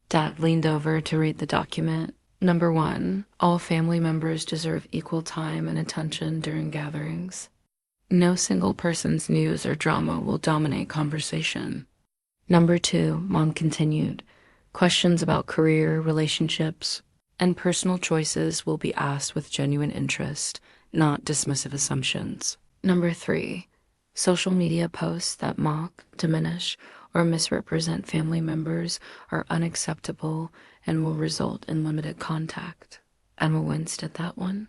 Dad leaned over to read the document. Number 1, all family members deserve equal time and attention during gatherings. No single person's news or drama will dominate conversation. Number 2, Mom continued, questions about career, relationships, and personal choices will be asked with genuine interest, not dismissive assumptions. Number 3, social media posts that mock, diminish, or misrepresent family members are unacceptable and will result in limited contact. Emma winced at that one.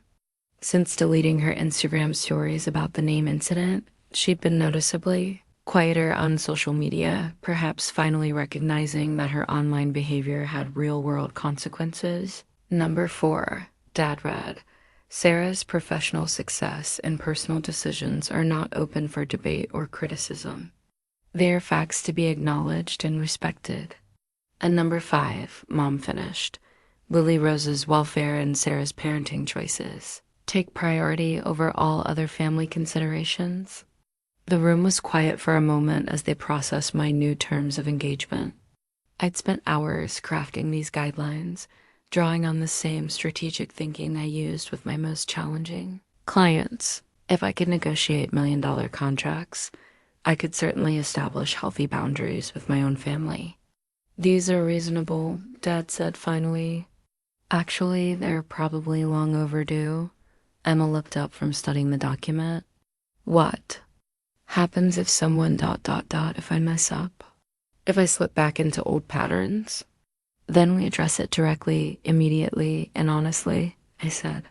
Since deleting her Instagram stories about the name incident, she'd been noticeably quieter on social media, perhaps finally recognizing that her online behavior had real-world consequences. Number 4, Dad read, Sarah's professional success and personal decisions are not open for debate or criticism. They are facts to be acknowledged and respected. And number 5, Mom finished, Lily Rose's welfare and Sarah's parenting choices take priority over all other family considerations. The room was quiet for a moment as they processed my new terms of engagement. I'd spent hours crafting these guidelines, drawing on the same strategic thinking I used with my most challenging clients. If I could negotiate million-dollar contracts, I could certainly establish healthy boundaries with my own family. These are reasonable, Dad said finally. Actually, they're probably long overdue. Emma looked up from studying the document. What happens if someone ... if I mess up? If I slip back into old patterns? Then we address it directly, immediately, and honestly, I said.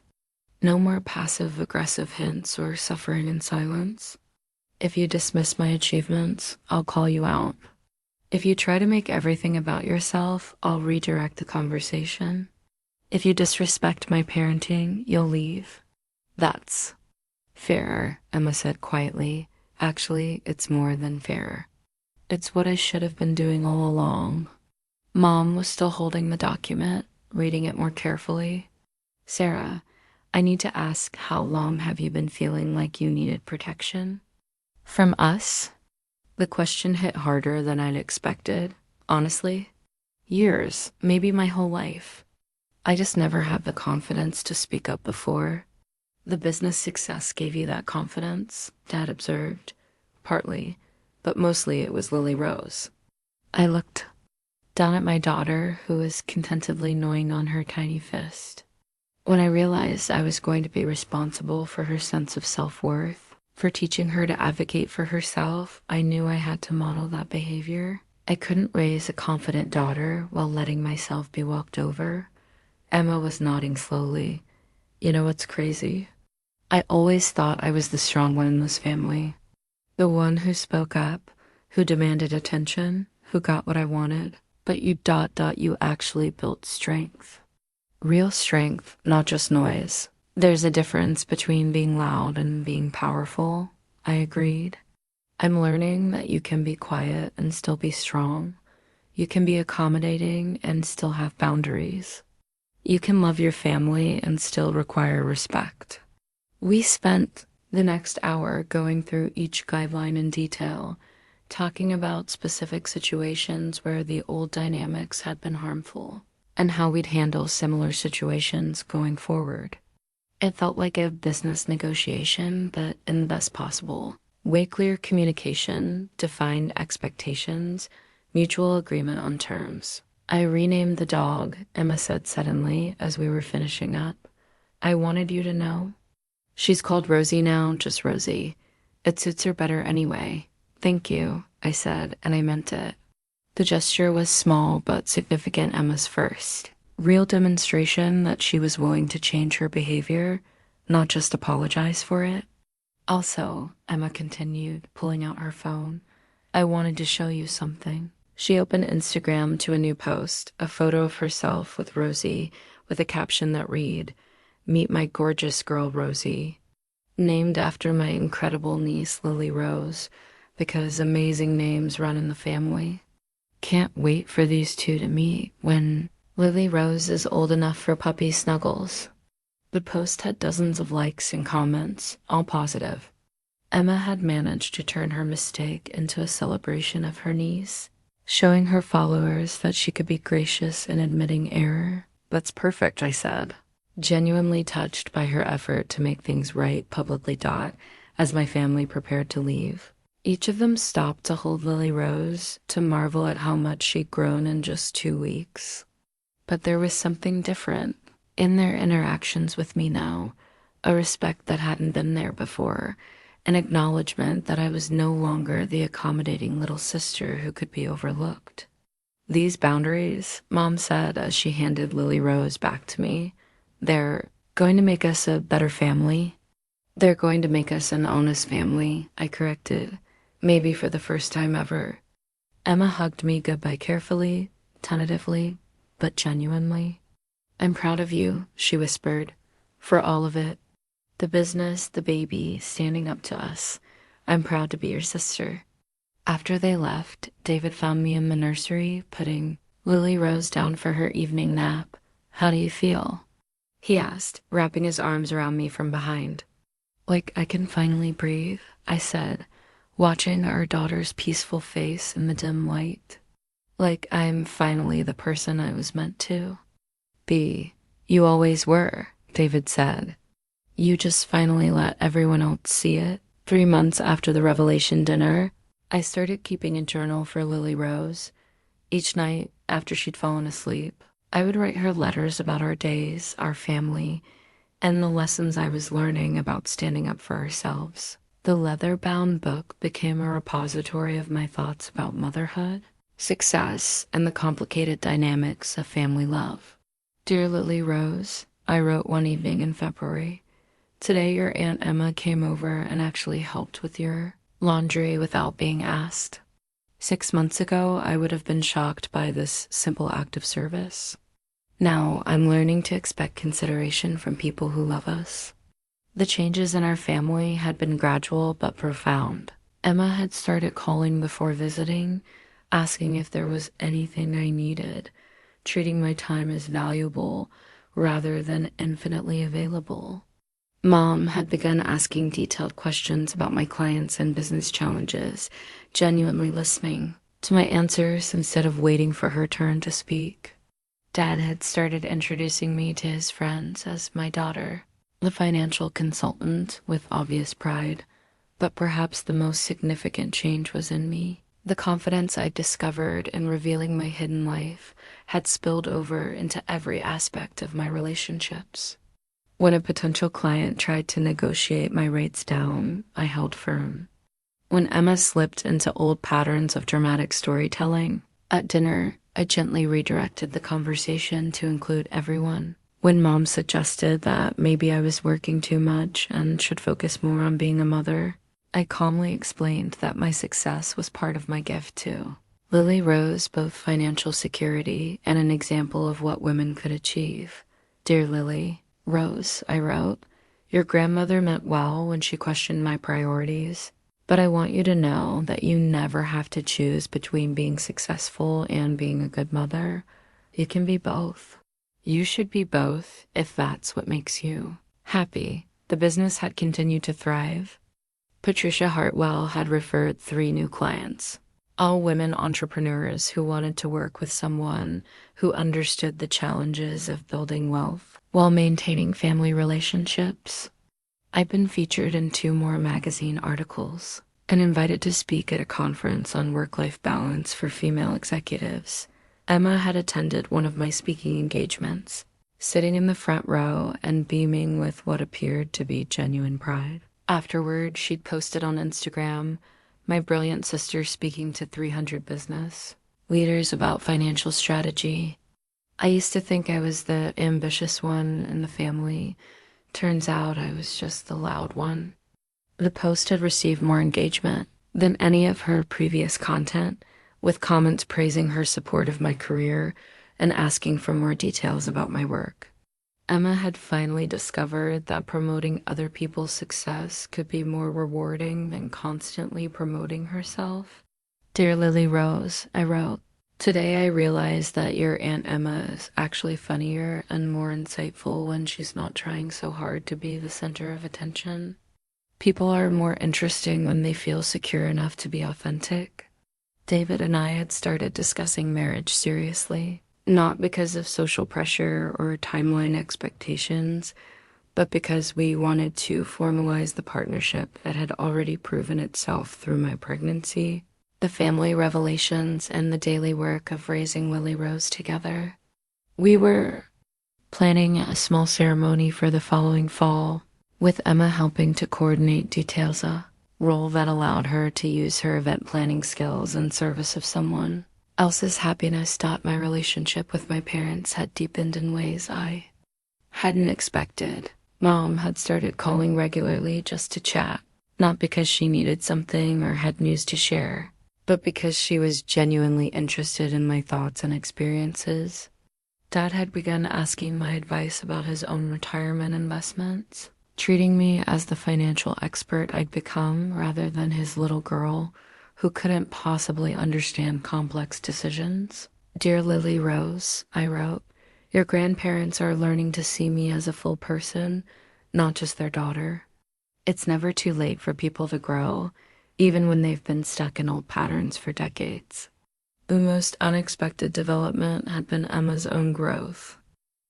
No more passive-aggressive hints or suffering in silence. If you dismiss my achievements, I'll call you out. If you try to make everything about yourself, I'll redirect the conversation. If you disrespect my parenting, you'll leave. That's fairer, Emma said quietly. Actually, it's more than fair. It's what I should have been doing all along. Mom was still holding the document, reading it more carefully. Sarah, I need to ask, how long have you been feeling like you needed protection? From us? The question hit harder than I'd expected. Honestly, years, maybe my whole life. I just never had the confidence to speak up before. The business success gave you that confidence, Dad observed. Partly, but mostly it was Lily Rose. I looked down at my daughter, who was contentedly gnawing on her tiny fist. When I realized I was going to be responsible for her sense of self-worth, for teaching her to advocate for herself, I knew I had to model that behavior. I couldn't raise a confident daughter while letting myself be walked over. Emma was nodding slowly. You know what's crazy? I always thought I was the strong one in this family. The one who spoke up, who demanded attention, who got what I wanted. But you ... you actually built strength. Real strength, not just noise. There's a difference between being loud and being powerful, I agreed. I'm learning that you can be quiet and still be strong. You can be accommodating and still have boundaries. You can love your family and still require respect. We spent the next hour going through each guideline in detail, talking about specific situations where the old dynamics had been harmful, and how we'd handle similar situations going forward. It felt like a business negotiation, but in the best possible way. Clear communication, defined expectations, mutual agreement on terms. I renamed the dog, Emma said suddenly as we were finishing up. I wanted you to know. She's called Rosie now, just Rosie. It suits her better anyway. Thank you, I said, and I meant it. The gesture was small but significant, Emma's first. Real demonstration that she was willing to change her behavior, not just apologize for it. Also, Emma continued, pulling out her phone, I wanted to show you something. She opened Instagram to a new post, a photo of herself with Rosie, with a caption that read, Meet my gorgeous girl, Rosie. Named after my incredible niece, Lily Rose, because amazing names run in the family. Can't wait for these two to meet when Lily Rose is old enough for puppy snuggles. The post had dozens of likes and comments, all positive. Emma had managed to turn her mistake into a celebration of her niece, showing her followers that she could be gracious in admitting error. That's perfect, I said, genuinely touched by her effort to make things right publicly. As my family prepared to leave, each of them stopped to hold Lily Rose, to marvel at how much she'd grown in just 2 weeks. But there was something different in their interactions with me now, a respect that hadn't been there before, an acknowledgement that I was no longer the accommodating little sister who could be overlooked. These boundaries, Mom said as she handed Lily Rose back to me, they're going to make us a better family. They're going to make us an honest family, I corrected, maybe for the first time ever. Emma hugged me goodbye carefully, tentatively, but genuinely. I'm proud of you, she whispered, for all of it. The business, the baby, standing up to us. I'm proud to be your sister. After they left, David found me in the nursery, putting Lily Rose down for her evening nap. How do you feel? He asked, wrapping his arms around me from behind. Like I can finally breathe, I said, watching our daughter's peaceful face in the dim light. Like I'm finally the person I was meant to be. You always were, David said. You just finally let everyone else see it. 3 months after the revelation dinner, I started keeping a journal for Lily Rose. Each night, after she'd fallen asleep, I would write her letters about our days, our family, and the lessons I was learning about standing up for ourselves. The leather-bound book became a repository of my thoughts about motherhood, success, and the complicated dynamics of family love. Dear Lily Rose, I wrote one evening in February, today your Aunt Emma came over and actually helped with your laundry without being asked. 6 months ago, I would have been shocked by this simple act of service. Now, I'm learning to expect consideration from people who love us. The changes in our family had been gradual but profound. Emma had started calling before visiting, asking if there was anything I needed, treating my time as valuable rather than infinitely available. Mom had begun asking detailed questions about my clients and business challenges, genuinely listening to my answers instead of waiting for her turn to speak. Dad had started introducing me to his friends as my daughter, the financial consultant with obvious pride. But perhaps the most significant change was in me. The confidence I'd discovered in revealing my hidden life had spilled over into every aspect of my relationships. When a potential client tried to negotiate my rates down, I held firm. When Emma slipped into old patterns of dramatic storytelling, at dinner, I gently redirected the conversation to include everyone. When Mom suggested that maybe I was working too much and should focus more on being a mother, I calmly explained that my success was part of my gift too. Lily Rose, both financial security and an example of what women could achieve. Dear Lily Rose, I wrote, your grandmother meant well when she questioned my priorities, but I want you to know that you never have to choose between being successful and being a good mother. You can be both. You should be both if that's what makes you happy. The business had continued to thrive. Patricia Hartwell had referred 3 new clients, all women entrepreneurs who wanted to work with someone who understood the challenges of building wealth while maintaining family relationships. I've been featured in 2 more magazine articles and invited to speak at a conference on work-life balance for female executives. Emma had attended one of my speaking engagements, sitting in the front row and beaming with what appeared to be genuine pride. Afterward, she'd posted on Instagram, my brilliant sister speaking to 300 business leaders about financial strategy. I used to think I was the ambitious one in the family. Turns out I was just the loud one. The post had received more engagement than any of her previous content, with comments praising her support of my career and asking for more details about my work. Emma had finally discovered that promoting other people's success could be more rewarding than constantly promoting herself. Dear Lily Rose, I wrote, today I realized that your Aunt Emma is actually funnier and more insightful when she's not trying so hard to be the center of attention. People are more interesting when they feel secure enough to be authentic. David and I had started discussing marriage seriously, not because of social pressure or timeline expectations, but because we wanted to formalize the partnership that had already proven itself through my pregnancy, the family revelations, and the daily work of raising Lily Rose together. We were planning a small ceremony for the following fall, with Emma helping to coordinate details, a role that allowed her to use her event planning skills in service of someone else's happiness. My relationship with my parents had deepened in ways I hadn't expected. Mom had started calling regularly just to chat, not because she needed something or had news to share, but because she was genuinely interested in my thoughts and experiences. Dad had begun asking my advice about his own retirement investments, treating me as the financial expert I'd become rather than his little girl who couldn't possibly understand complex decisions. Dear Lily Rose, I wrote, your grandparents are learning to see me as a full person, not just their daughter. It's never too late for people to grow, even when they've been stuck in old patterns for decades. The most unexpected development had been Emma's own growth.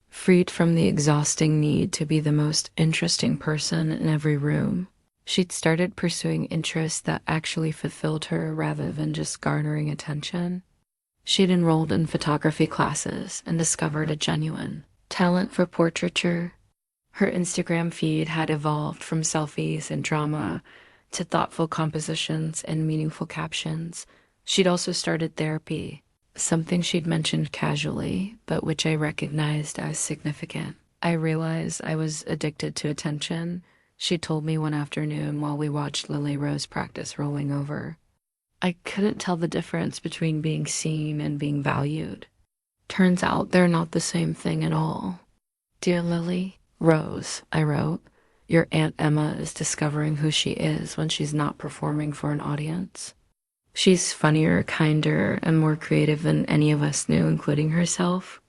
Freed from the exhausting need to be the most interesting person in every room, she'd started pursuing interests that actually fulfilled her rather than just garnering attention. She'd enrolled in photography classes and discovered a genuine talent for portraiture. Her Instagram feed had evolved from selfies and drama to thoughtful compositions and meaningful captions. She'd also started therapy, something she'd mentioned casually, but which I recognized as significant. I realized I was addicted to attention, she told me one afternoon while we watched Lily Rose practice rolling over. I couldn't tell the difference between being seen and being valued. Turns out they're not the same thing at all. Dear Lily Rose, I wrote, your Aunt Emma is discovering who she is when she's not performing for an audience. She's funnier, kinder, and more creative than any of us knew, including herself.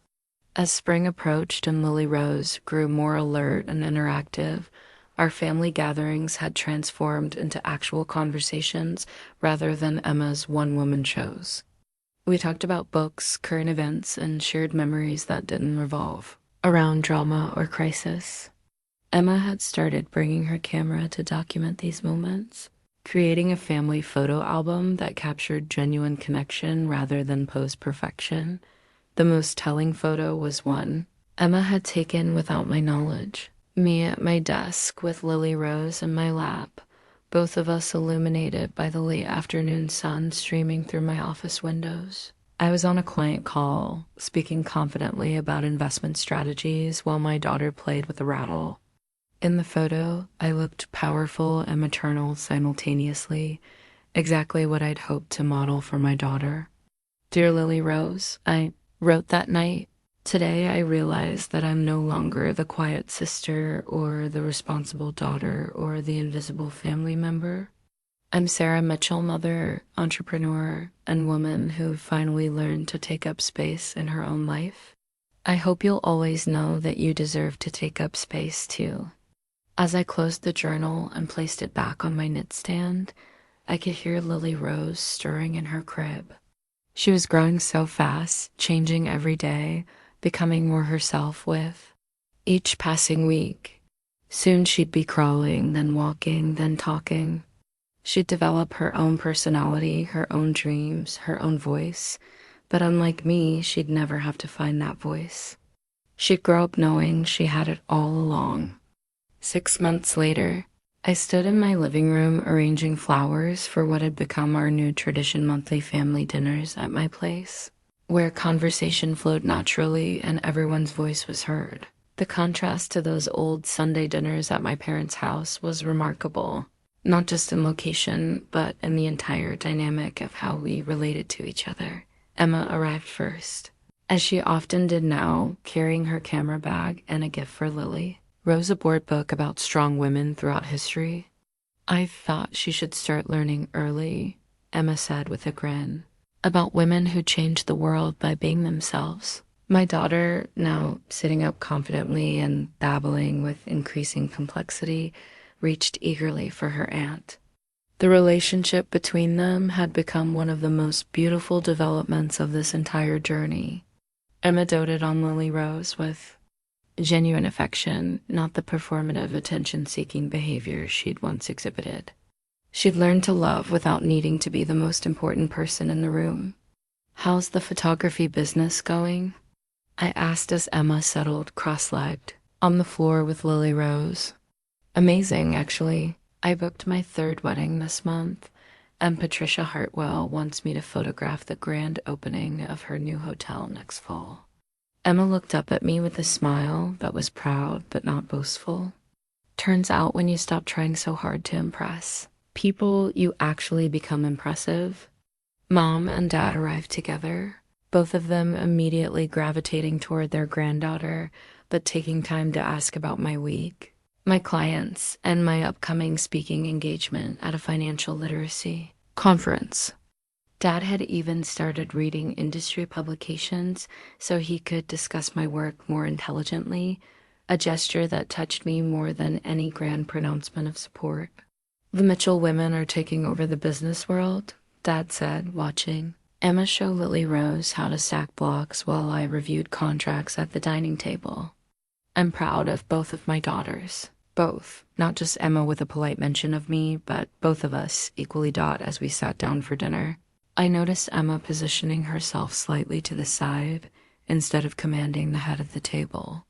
As spring approached and Lily Rose grew more alert and interactive, our family gatherings had transformed into actual conversations rather than Emma's one-woman shows. We talked about books, current events, and shared memories that didn't revolve around drama or crisis. Emma had started bringing her camera to document these moments, creating a family photo album that captured genuine connection rather than posed perfection. The most telling photo was one Emma had taken without my knowledge. Me at my desk with Lily Rose in my lap, both of us illuminated by the late afternoon sun streaming through my office windows. I was on a client call, speaking confidently about investment strategies while my daughter played with a rattle. In the photo, I looked powerful and maternal simultaneously, exactly what I'd hoped to model for my daughter. Dear Lily Rose, I wrote that night, today I realize that I'm no longer the quiet sister or the responsible daughter or the invisible family member. I'm Sarah Mitchell, mother, entrepreneur, and woman who finally learned to take up space in her own life. I hope you'll always know that you deserve to take up space too. As I closed the journal and placed it back on my knitstand, I could hear Lily Rose stirring in her crib. She was growing so fast, changing every day, becoming more herself with each passing week. Soon she'd be crawling, then walking, then talking. She'd develop her own personality, her own dreams, her own voice, but unlike me, she'd never have to find that voice. She'd grow up knowing she had it all along. 6 months later, I stood in my living room arranging flowers for what had become our new tradition monthly family dinners at my place, where conversation flowed naturally and everyone's voice was heard. The contrast to those old Sunday dinners at my parents' house was remarkable, not just in location, but in the entire dynamic of how we related to each other. Emma arrived first, as she often did now, carrying her camera bag and a gift for Lily. Rose a board book about strong women throughout history. I thought she should start learning early, Emma said with a grin, about women who changed the world by being themselves. My daughter, now sitting up confidently and dabbling with increasing complexity, reached eagerly for her aunt. The relationship between them had become one of the most beautiful developments of this entire journey. Emma doted on Lily Rose with genuine affection, not the performative attention-seeking behavior she'd once exhibited. She'd learned to love without needing to be the most important person in the room. How's the photography business going? I asked as Emma settled cross-legged on the floor with Lily Rose. Amazing, actually. I booked my 3rd wedding this month, and Patricia Hartwell wants me to photograph the grand opening of her new hotel next fall. Emma looked up at me with a smile that was proud but not boastful. Turns out when you stop trying so hard to impress people, you actually become impressive. Mom and Dad arrived together, both of them immediately gravitating toward their granddaughter, but taking time to ask about my week, my clients, and my upcoming speaking engagement at a financial literacy conference. Dad had even started reading industry publications so he could discuss my work more intelligently, a gesture that touched me more than any grand pronouncement of support. "The Mitchell women are taking over the business world," Dad said, watching Emma show Lily Rose how to stack blocks while I reviewed contracts at the dining table. "I'm proud of both of my daughters. Both, not just Emma with a polite mention of me, but both of us equally as we sat down for dinner." I noticed Emma positioning herself slightly to the side instead of commanding the head of the table.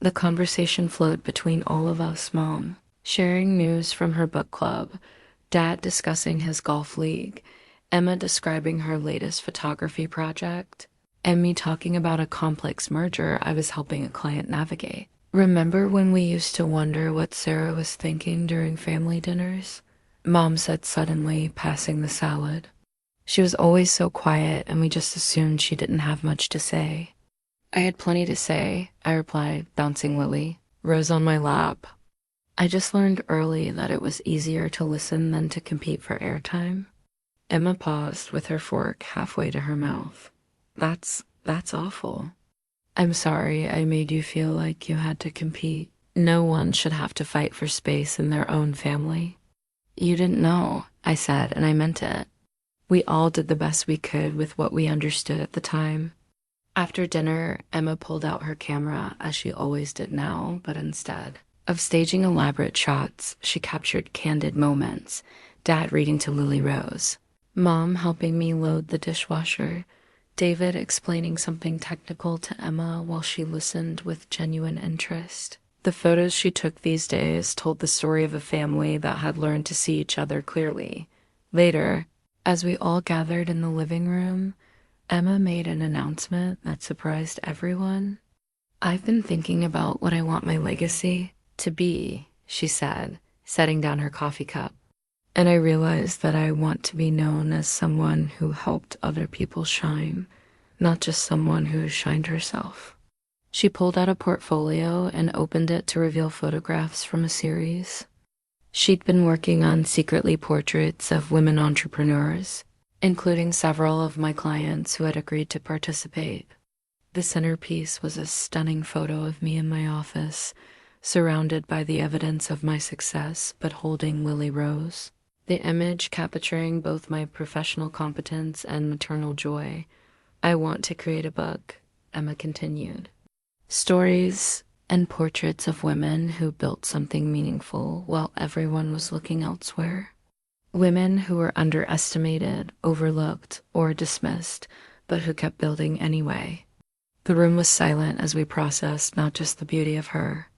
The conversation flowed between all of us, Mom, sharing news from her book club, Dad discussing his golf league, Emma describing her latest photography project, and me talking about a complex merger I was helping a client navigate. "Remember when we used to wonder what Sarah was thinking during family dinners?" Mom said suddenly, passing the salad. "She was always so quiet, and we just assumed she didn't have much to say." "I had plenty to say," I replied, bouncing Lily, Rose on my lap. "I just learned early that it was easier to listen than to compete for airtime." Emma paused with her fork halfway to her mouth. That's awful. "I'm sorry I made you feel like you had to compete. No one should have to fight for space in their own family." "You didn't know," I said, and I meant it. We all did the best we could with what we understood at the time. After dinner, Emma pulled out her camera, as she always did now, but instead of staging elaborate shots, she captured candid moments, Dad reading to Lily Rose, Mom helping me load the dishwasher, David explaining something technical to Emma while she listened with genuine interest. The photos she took these days told the story of a family that had learned to see each other clearly. Later, as we all gathered in the living room, Emma made an announcement that surprised everyone. "I've been thinking about what I want my legacy to be," she said, setting down her coffee cup. "And I realized that I want to be known as someone who helped other people shine, not just someone who shined herself." She pulled out a portfolio and opened it to reveal photographs from a series. She'd been working on secretly portraits of women entrepreneurs, including several of my clients who had agreed to participate. The centerpiece was a stunning photo of me in my office, surrounded by the evidence of my success, but holding Lily Rose. The image capturing both my professional competence and maternal joy. "I want to create a book," Emma continued. "Stories and portraits of women who built something meaningful while everyone was looking elsewhere. Women who were underestimated, overlooked, or dismissed, but who kept building anyway." The room was silent as we processed not just the beauty of her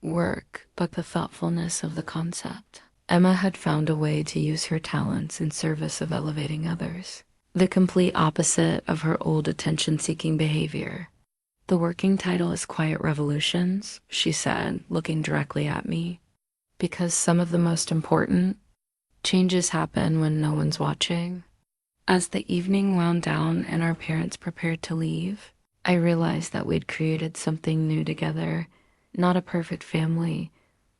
work, but the thoughtfulness of the concept. Emma had found a way to use her talents in service of elevating others, the complete opposite of her old attention-seeking behavior. "The working title is Quiet Revolutions," she said, looking directly at me, "because some of the most important changes happen when no one's watching." As the evening wound down and our parents prepared to leave, I realized that we'd created something new together, not a perfect family,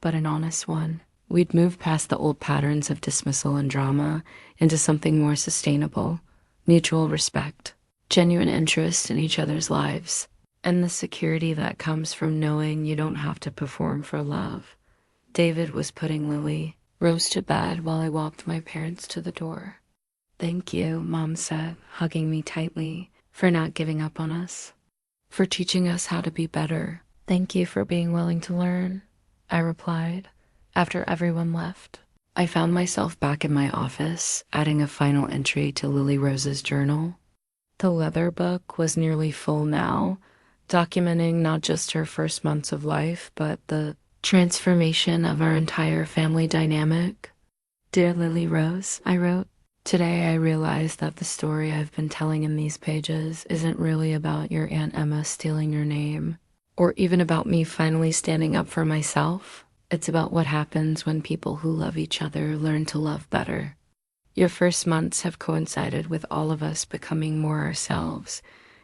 but an honest one. We'd moved past the old patterns of dismissal and drama into something more sustainable, mutual respect, genuine interest in each other's lives, and the security that comes from knowing you don't have to perform for love. David was putting Lily Rose to bed while I walked my parents to the door. "Thank you," Mom said, hugging me tightly, "for not giving up on us, for teaching us how to be better." "Thank you for being willing to learn," I replied, after everyone left. I found myself back in my office, adding a final entry to Lily Rose's journal. The leather book was nearly full now, documenting not just her first months of life, but the transformation of our entire family dynamic. "Dear Lily Rose," I wrote, "today I realized that the story I've been telling in these pages isn't really about your Aunt Emma stealing your name, or even about me finally standing up for myself. It's about what happens when people who love each other learn to love better. Your first months have coincided with all of us becoming more ourselves,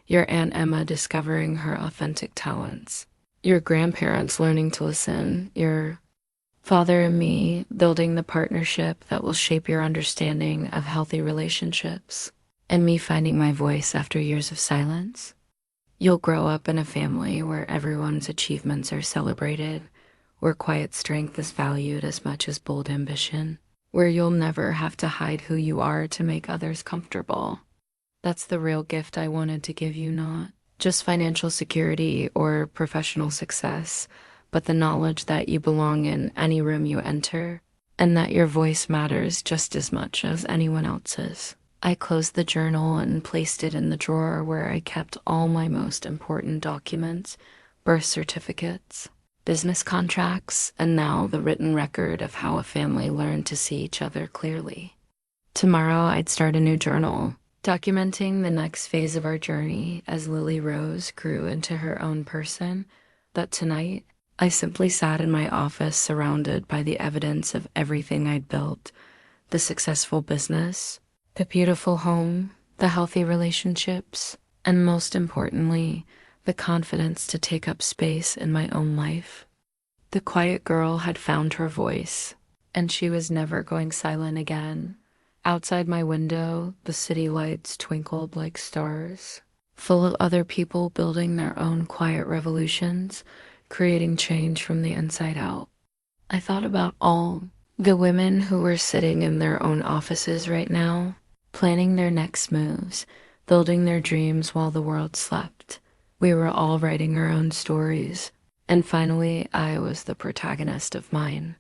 Your Aunt Emma discovering her authentic talents, your grandparents learning to listen, your father and me building the partnership that will shape your understanding of healthy relationships, and me finding my voice after years of silence. You'll grow up in a family where everyone's achievements are celebrated, where quiet strength is valued as much as bold ambition, where you'll never have to hide who you are to make others comfortable. That's the real gift I wanted to give you, not just financial security or professional success, but the knowledge that you belong in any room you enter, and that your voice matters just as much as anyone else's. I closed the journal and placed it in the drawer where I kept all my most important documents, birth certificates, business contracts, and now the written record of how a family learned to see each other clearly. Tomorrow I'd start a new journal, documenting the next phase of our journey as Lily Rose grew into her own person. But tonight, I simply sat in my office surrounded by the evidence of everything I'd built, the successful business, the beautiful home, the healthy relationships, and most importantly, the confidence to take up space in my own life. The quiet girl had found her voice, and she was never going silent again. Outside my window, the city lights twinkled like stars, full of other people building their own quiet revolutions, creating change from the inside out. I thought about all the women who were sitting in their own offices right now, planning their next moves, building their dreams while the world slept. We were all writing our own stories, and finally I was the protagonist of mine.